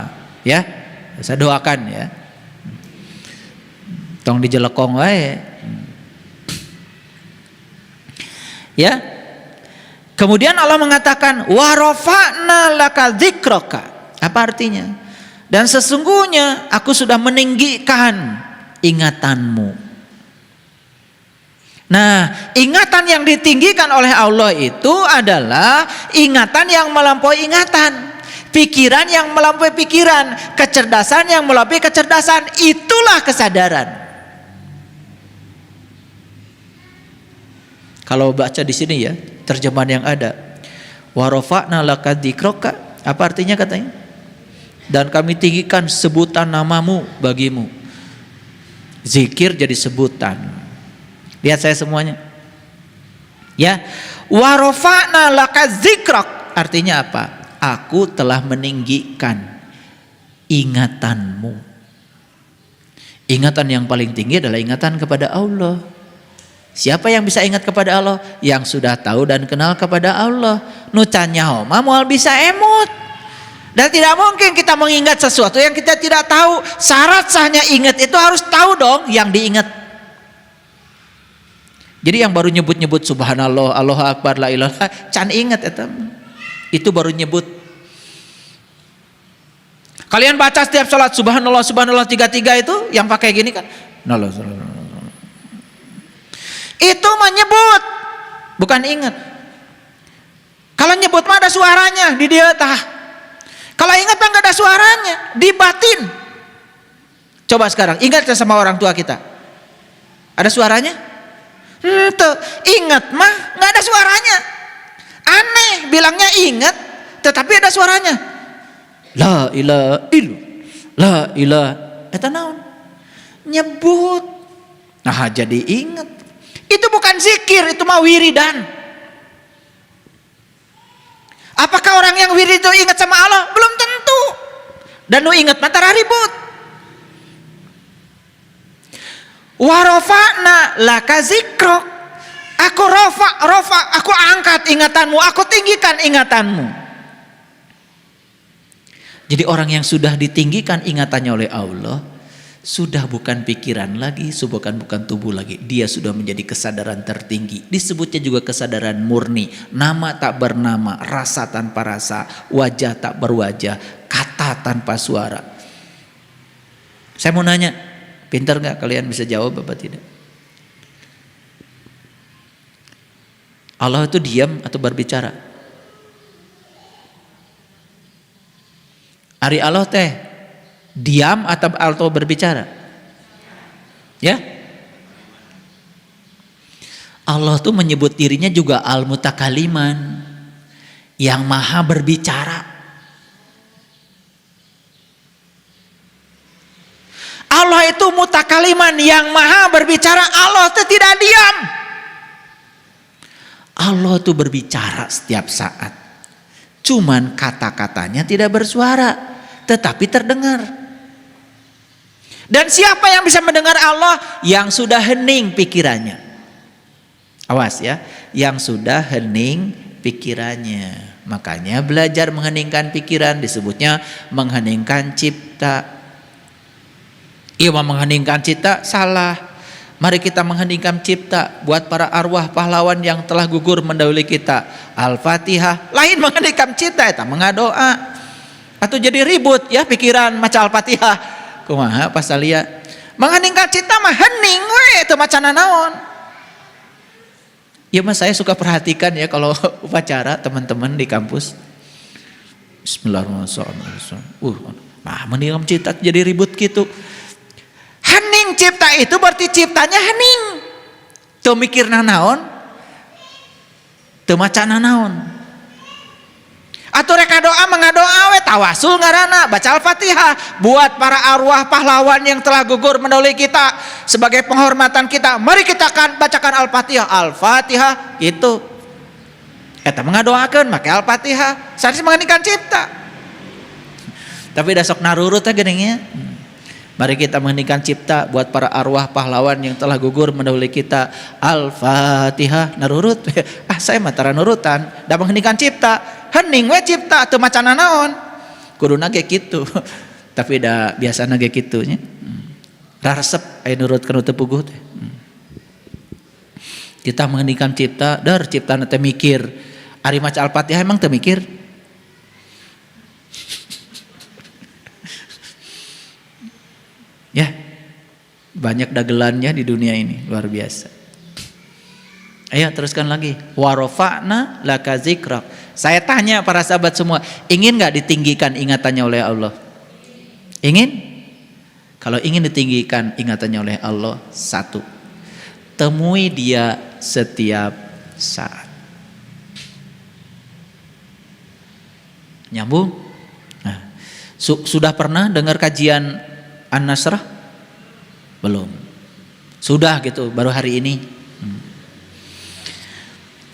Ya, saya doakan ya. Tong di Jelekong wae. Ya. Kemudian Allah mengatakan wa rafa'na laka dzikraka. Apa artinya? Dan sesungguhnya aku sudah meninggikan ingatanmu. Nah, ingatan yang ditinggikan oleh Allah itu adalah ingatan yang melampaui ingatan, pikiran yang melampaui pikiran, kecerdasan yang melampaui kecerdasan. Itulah kesadaran. Kalau baca di sini ya, terjemahan yang ada, wa rafa'na laka dzikraka, apa artinya katanya? Dan kami tinggikan sebutan namamu bagimu. Zikir jadi sebutan. Lihat saya semuanya. Ya, wa rafa'na laka dzikrak, artinya apa? Aku telah meninggikan ingatanmu. Ingatan yang paling tinggi adalah ingatan kepada Allah. Siapa yang bisa ingat kepada Allah? Yang sudah tahu dan kenal kepada Allah. Nucannya homa mual bisa emut. Dan tidak mungkin kita mengingat sesuatu yang kita tidak tahu. Syarat sahnya ingat itu harus tahu dong yang diingat. Jadi yang baru nyebut-nyebut subhanallah, Allahu akbar, la ilaha, can ingat itu baru nyebut. Kalian baca setiap salat subhanallah subhanallah 33 itu yang pakai gini kan? Itu menyebut, bukan ingat. Kalau nyebut mah ada suaranya di dia tah. Kalau ingat mah nggak ada suaranya, di batin. Coba sekarang ingat sama orang tua kita. Ada suaranya? Tuh, ingat mah nggak ada suaranya. Aneh, bilangnya ingat, tetapi ada suaranya. La ilaha illallah, la ilaha. Eta naon? Nyebut. Nah, jadi ingat. Itu bukan zikir, itu mah wiridan. Apakah orang yang wirid itu ingat sama Allah? Belum tentu. Dan nu ingat mata ribut. Wa rafa'na laka dzikrok. Aku rafa, aku angkat ingatanmu, aku tinggikan ingatanmu. Jadi orang yang sudah ditinggikan ingatannya oleh Allah, sudah bukan pikiran lagi, bukan tubuh lagi. Dia sudah menjadi kesadaran tertinggi. Disebutnya juga kesadaran murni. Nama tak bernama, rasa tanpa rasa, wajah tak berwajah, kata tanpa suara. Saya mau nanya, pintar gak kalian bisa jawab apa tidak? Allah itu diam atau berbicara? Ari Allah teh diam atau berbicara? Ya. Allah tuh menyebut dirinya juga al-mutakaliman, yang maha berbicara. itu mutakaliman, yang maha berbicara. Allah itu tidak diam. Allah itu berbicara setiap saat. Cuman kata-katanya tidak bersuara, tetapi terdengar. Dan siapa yang bisa mendengar Allah? Yang sudah hening pikirannya. Awas ya, yang sudah hening pikirannya. Makanya belajar mengheningkan pikiran disebutnya mengheningkan cipta. Iya, mengheningkan cipta salah. Mari kita mengheningkan cipta buat para arwah pahlawan yang telah gugur mendahului kita. Al-Fatihah. Lain mengheningkan cipta eta mengadoa. Atau jadi ribut ya pikiran maca Al-Fatihah. Kumaha pasalia. Mengheningkan cipta mah hening we teu macana naon. Ya mas, saya suka perhatikan ya kalau upacara teman-teman di kampus. Bismillahirrahmanirrahim. Meningam cipta jadi ribut gitu. Hening cipta itu berarti ciptanya hening. Teu mikirna naon, teu macana naon. Atau reka doa mengadoa we tawasul ngaranna baca Al-Fatihah buat para arwah pahlawan yang telah gugur mendahului kita sebagai penghormatan kita. Mari kita akan bacakan Al-Fatihah. Al-Fatihah gitu. Eta mengadoakeun make Al-Fatihah. Sanes mengheningkan cipta. Tapi da sok narurut geuning ya. Mari kita mengheningkan cipta buat para arwah pahlawan yang telah gugur mendahului kita. Al-Fatihah narurut. Saya mah tara nurutan, da mengheningkan cipta. Hening we cipta teu macana naon. Kuduna ge kitu. Tapi da biasana ge kitu nya. Raresep aya nurutkeun teu puguh teh. Kita mengheningkan cipta, dar ciptana teh mikir. Ari maca Al-Fatihah emang teu mikir? Ya, banyak dagelannya di dunia ini, luar biasa. Ayo teruskan lagi. Warofa'na laka zikrak. Saya tanya para sahabat semua, ingin gak ditinggikan ingatannya oleh Allah? Ingin? Kalau ingin ditinggikan ingatannya oleh Allah, satu, temui dia setiap saat. Nyambung? Nah, sudah pernah dengar kajian An-Nasrah? Belum. Sudah gitu, baru hari ini.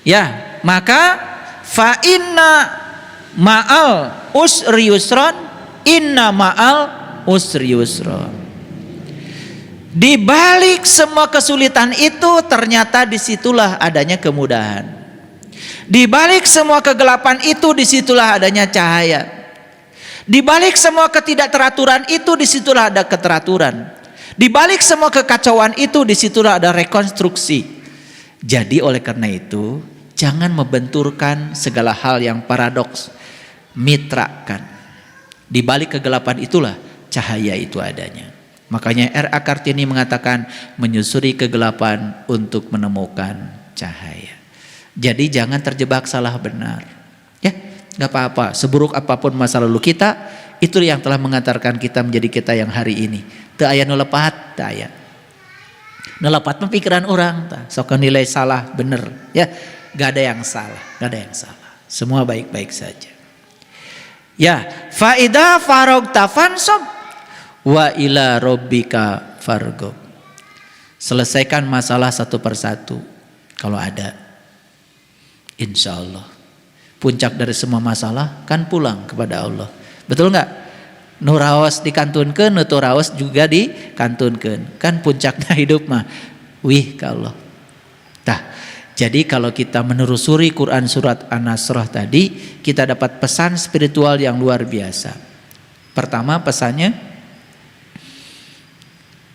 Ya, maka fa inna ma'al usri yusran, inna ma'al usri yusran. Di balik semua kesulitan itu ternyata disitulah adanya kemudahan. Di balik semua kegelapan itu disitulah adanya cahaya. Di balik semua ketidakteraturan itu disitulah ada keteraturan. Di balik semua kekacauan itu disitulah ada rekonstruksi. Jadi oleh karena itu jangan membenturkan segala hal yang paradoks. Mitrakan. Di balik kegelapan itulah cahaya itu adanya. Makanya R.A. Kartini mengatakan menyusuri kegelapan untuk menemukan cahaya. Jadi jangan terjebak salah benar. Ya, gak apa-apa. Seburuk apapun masa lalu kita, itu yang telah mengantarkan kita menjadi kita yang hari ini. Teu aya nu lepat, teu aya. Nu lepat mah pikiran orang, sok nilai salah bener. Ya, gak ada yang salah, gak ada yang salah. Semua baik-baik saja. Ya, fa idza faragta fansab wa ila rabbika farghab. Selesaikan masalah satu persatu kalau ada. Insya Allah. Puncak dari semua masalah kan pulang kepada Allah. Betul nggak? Nuraos dikantunkeun, nuturaos juga dikantunkeun. Kan puncaknya hidup mah wih ka Allah. Tah, jadi kalau kita menelusuri Quran surat An-Nasrah tadi, kita dapat pesan spiritual yang luar biasa. Pertama pesannya,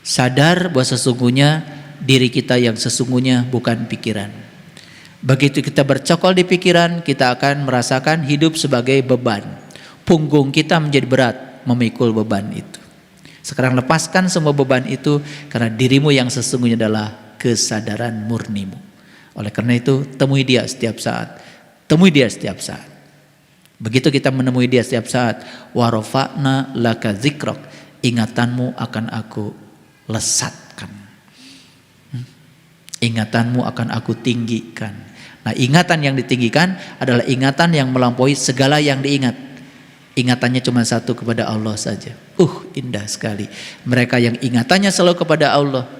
sadar bahwa sesungguhnya diri kita yang sesungguhnya bukan pikiran. Begitu kita bercokol di pikiran, kita akan merasakan hidup sebagai beban. Punggung kita menjadi berat memikul beban itu. Sekarang lepaskan semua beban itu karena dirimu yang sesungguhnya adalah kesadaran murnimu. Oleh karena itu temui dia setiap saat. Temui dia setiap saat. Begitu kita menemui dia setiap saat, warofa'na laka zikrak, ingatanmu akan aku lesatkan. Ingatanmu akan aku tinggikan. Nah, ingatan yang ditinggikan adalah ingatan yang melampaui segala yang diingat. Ingatannya cuma satu, kepada Allah saja. Indah sekali. Mereka yang ingatannya selalu kepada Allah,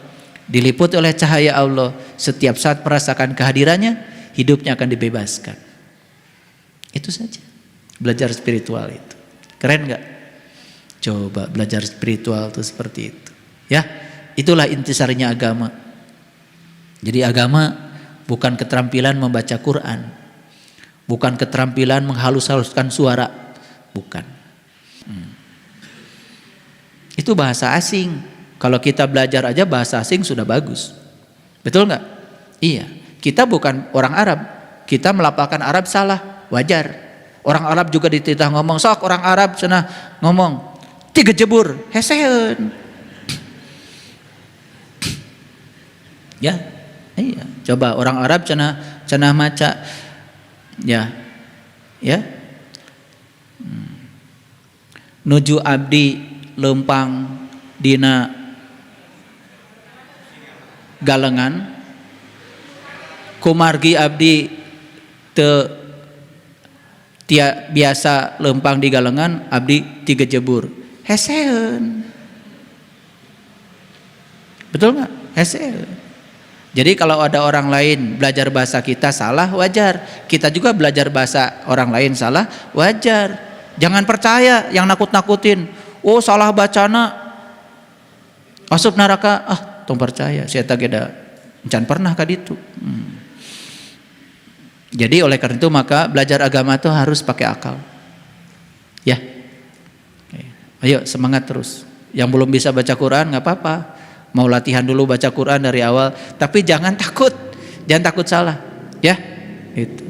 diliputi oleh cahaya Allah, setiap saat merasakan kehadirannya, hidupnya akan dibebaskan. Itu saja. Belajar spiritual itu. Keren gak? Coba belajar spiritual itu seperti itu. Ya, itulah intisarinya agama. Jadi agama bukan keterampilan membaca Quran, bukan keterampilan menghalus-haluskan suara, bukan. Itu bahasa asing. Kalau kita belajar aja bahasa asing sudah bagus. Betul nggak? Iya. Kita bukan orang Arab. Kita melafalkan Arab salah, wajar. Orang Arab juga dititah ngomong, sok orang Arab sana ngomong 3 jebur, heseun. Ya, iya. Coba orang Arab cenah maca, ya, nuju abdi lempang dina galengan, kumargi abdi tia biasa lempang di galengan, abdi 3 jebur, heseun. Betul nggak? Heseun. Jadi kalau ada orang lain belajar bahasa kita salah, wajar. Kita juga belajar bahasa orang lain salah, wajar. Jangan percaya yang nakut-nakutin. Salah bacana, asup neraka. Tong percaya. Saya tak ada encan pernah kaditu. Jadi oleh karena itu maka belajar agama itu harus pakai akal. Ya. Ayo semangat terus. Yang belum bisa baca Quran nggak apa-apa. Mau latihan dulu baca Quran dari awal, tapi jangan takut salah, ya. Itu.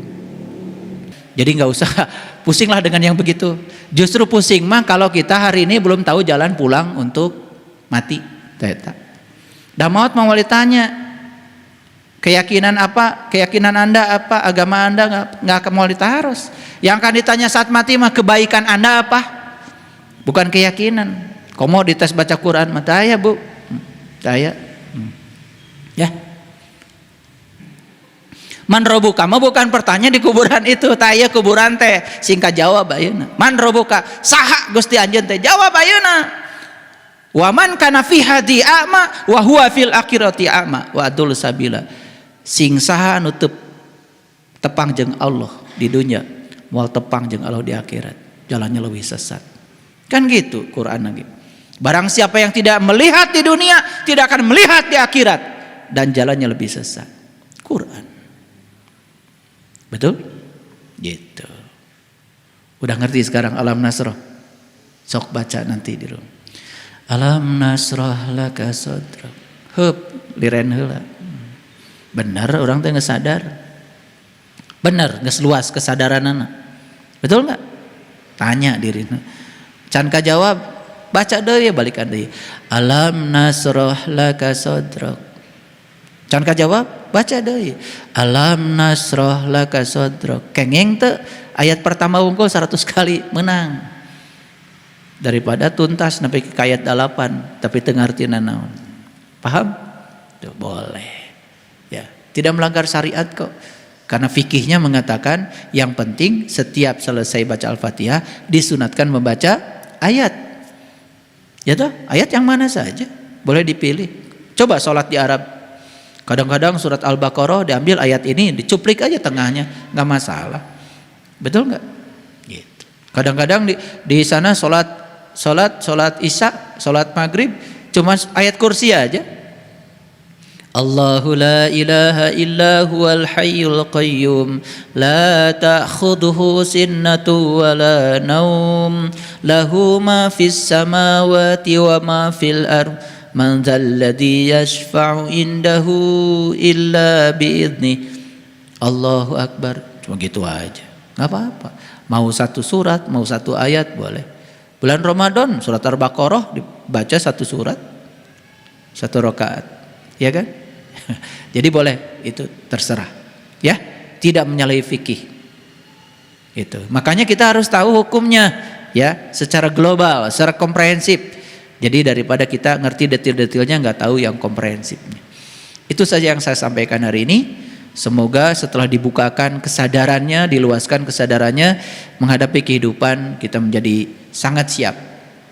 Jadi nggak usah pusinglah dengan yang begitu. Justru pusing mah kalau kita hari ini belum tahu jalan pulang untuk mati. Dah maut mau ditanya, keyakinan apa? Keyakinan Anda apa? Agama Anda nggak mau ditaros. Yang akan ditanya saat mati mah kebaikan Anda apa? Bukan keyakinan. Komo dites baca Quran, mata ya bu. Saya ya man robuka mah bukan pertanyaan di kuburan itu, taya kuburan teh singkat jawab ayeuna. Man robuka saha Gusti anjeun teh, jawab ayeuna. Wa man kana fi hadi a'ma wa huwa fil akhirati a'ma wa adul sabila. Sing saha anu tepang jeung Allah di dunia, moal tepang jeung Allah di akhirat, jalannya lebih sesat. Kan gitu Quran lagi. Barang siapa yang tidak melihat di dunia, tidak akan melihat di akhirat, dan jalannya lebih sesat. Quran. Betul? Gitu. Udah ngerti sekarang Alam Nasrah? Sok baca nanti di rumah. Alam nasrah laka sadrak. Hup, liren heula. Benar orang teh geus sadar. Benar, geus luas kesadaranana. Betul enggak? Tanya dirina. Can kajawab, baca deui balikan deui. Alam nasrah laka sadrak. Can kajawab, baca deui. Alam nasrah laka sadrak. Kengeng teu ayat pertama unggul 100 kali menang. Daripada tuntas sampai ke ayat 8 tapi teu ngartina naon. Paham? Tuh, boleh. Ya, tidak melanggar syariat kok. Karena fikihnya mengatakan yang penting setiap selesai baca Al-Fatihah disunatkan membaca ayat. Ya toh, ayat yang mana saja boleh dipilih. Coba sholat di Arab, kadang-kadang surat Al-Baqarah diambil ayat ini dicuplik aja tengahnya, nggak masalah. Betul nggak? Gitu. Kadang-kadang di sana sholat isya, sholat maghrib cuma ayat kursi aja. Allahu la ilaha illa huwal hayyul qayyum la ta'khudhuhu sinnatu wa la naum lahu ma fis samawati wa ma fil ard man dzalladzi yashfa'u indahu illa bi'idznih. Allahu akbar. Cuma gitu aja. Enggak apa-apa. Mau satu surat, mau satu ayat boleh. Bulan Ramadan surat Al-Baqarah dibaca satu surat, satu rakaat. Ya kan? Jadi boleh, itu terserah, ya, tidak menyalahi fikih. Itu. Makanya kita harus tahu hukumnya, ya, secara global, secara komprehensif. Jadi daripada kita ngerti detil-detilnya nggak tahu yang komprehensifnya. Itu saja yang saya sampaikan hari ini. Semoga setelah dibukakan kesadarannya, diluaskan kesadarannya menghadapi kehidupan, kita menjadi sangat siap.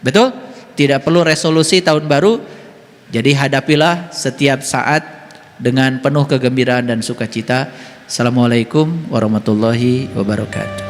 Betul? Tidak perlu resolusi tahun baru. Jadi hadapilah setiap saat dengan penuh kegembiraan dan sukacita. Assalamualaikum warahmatullahi wabarakatuh.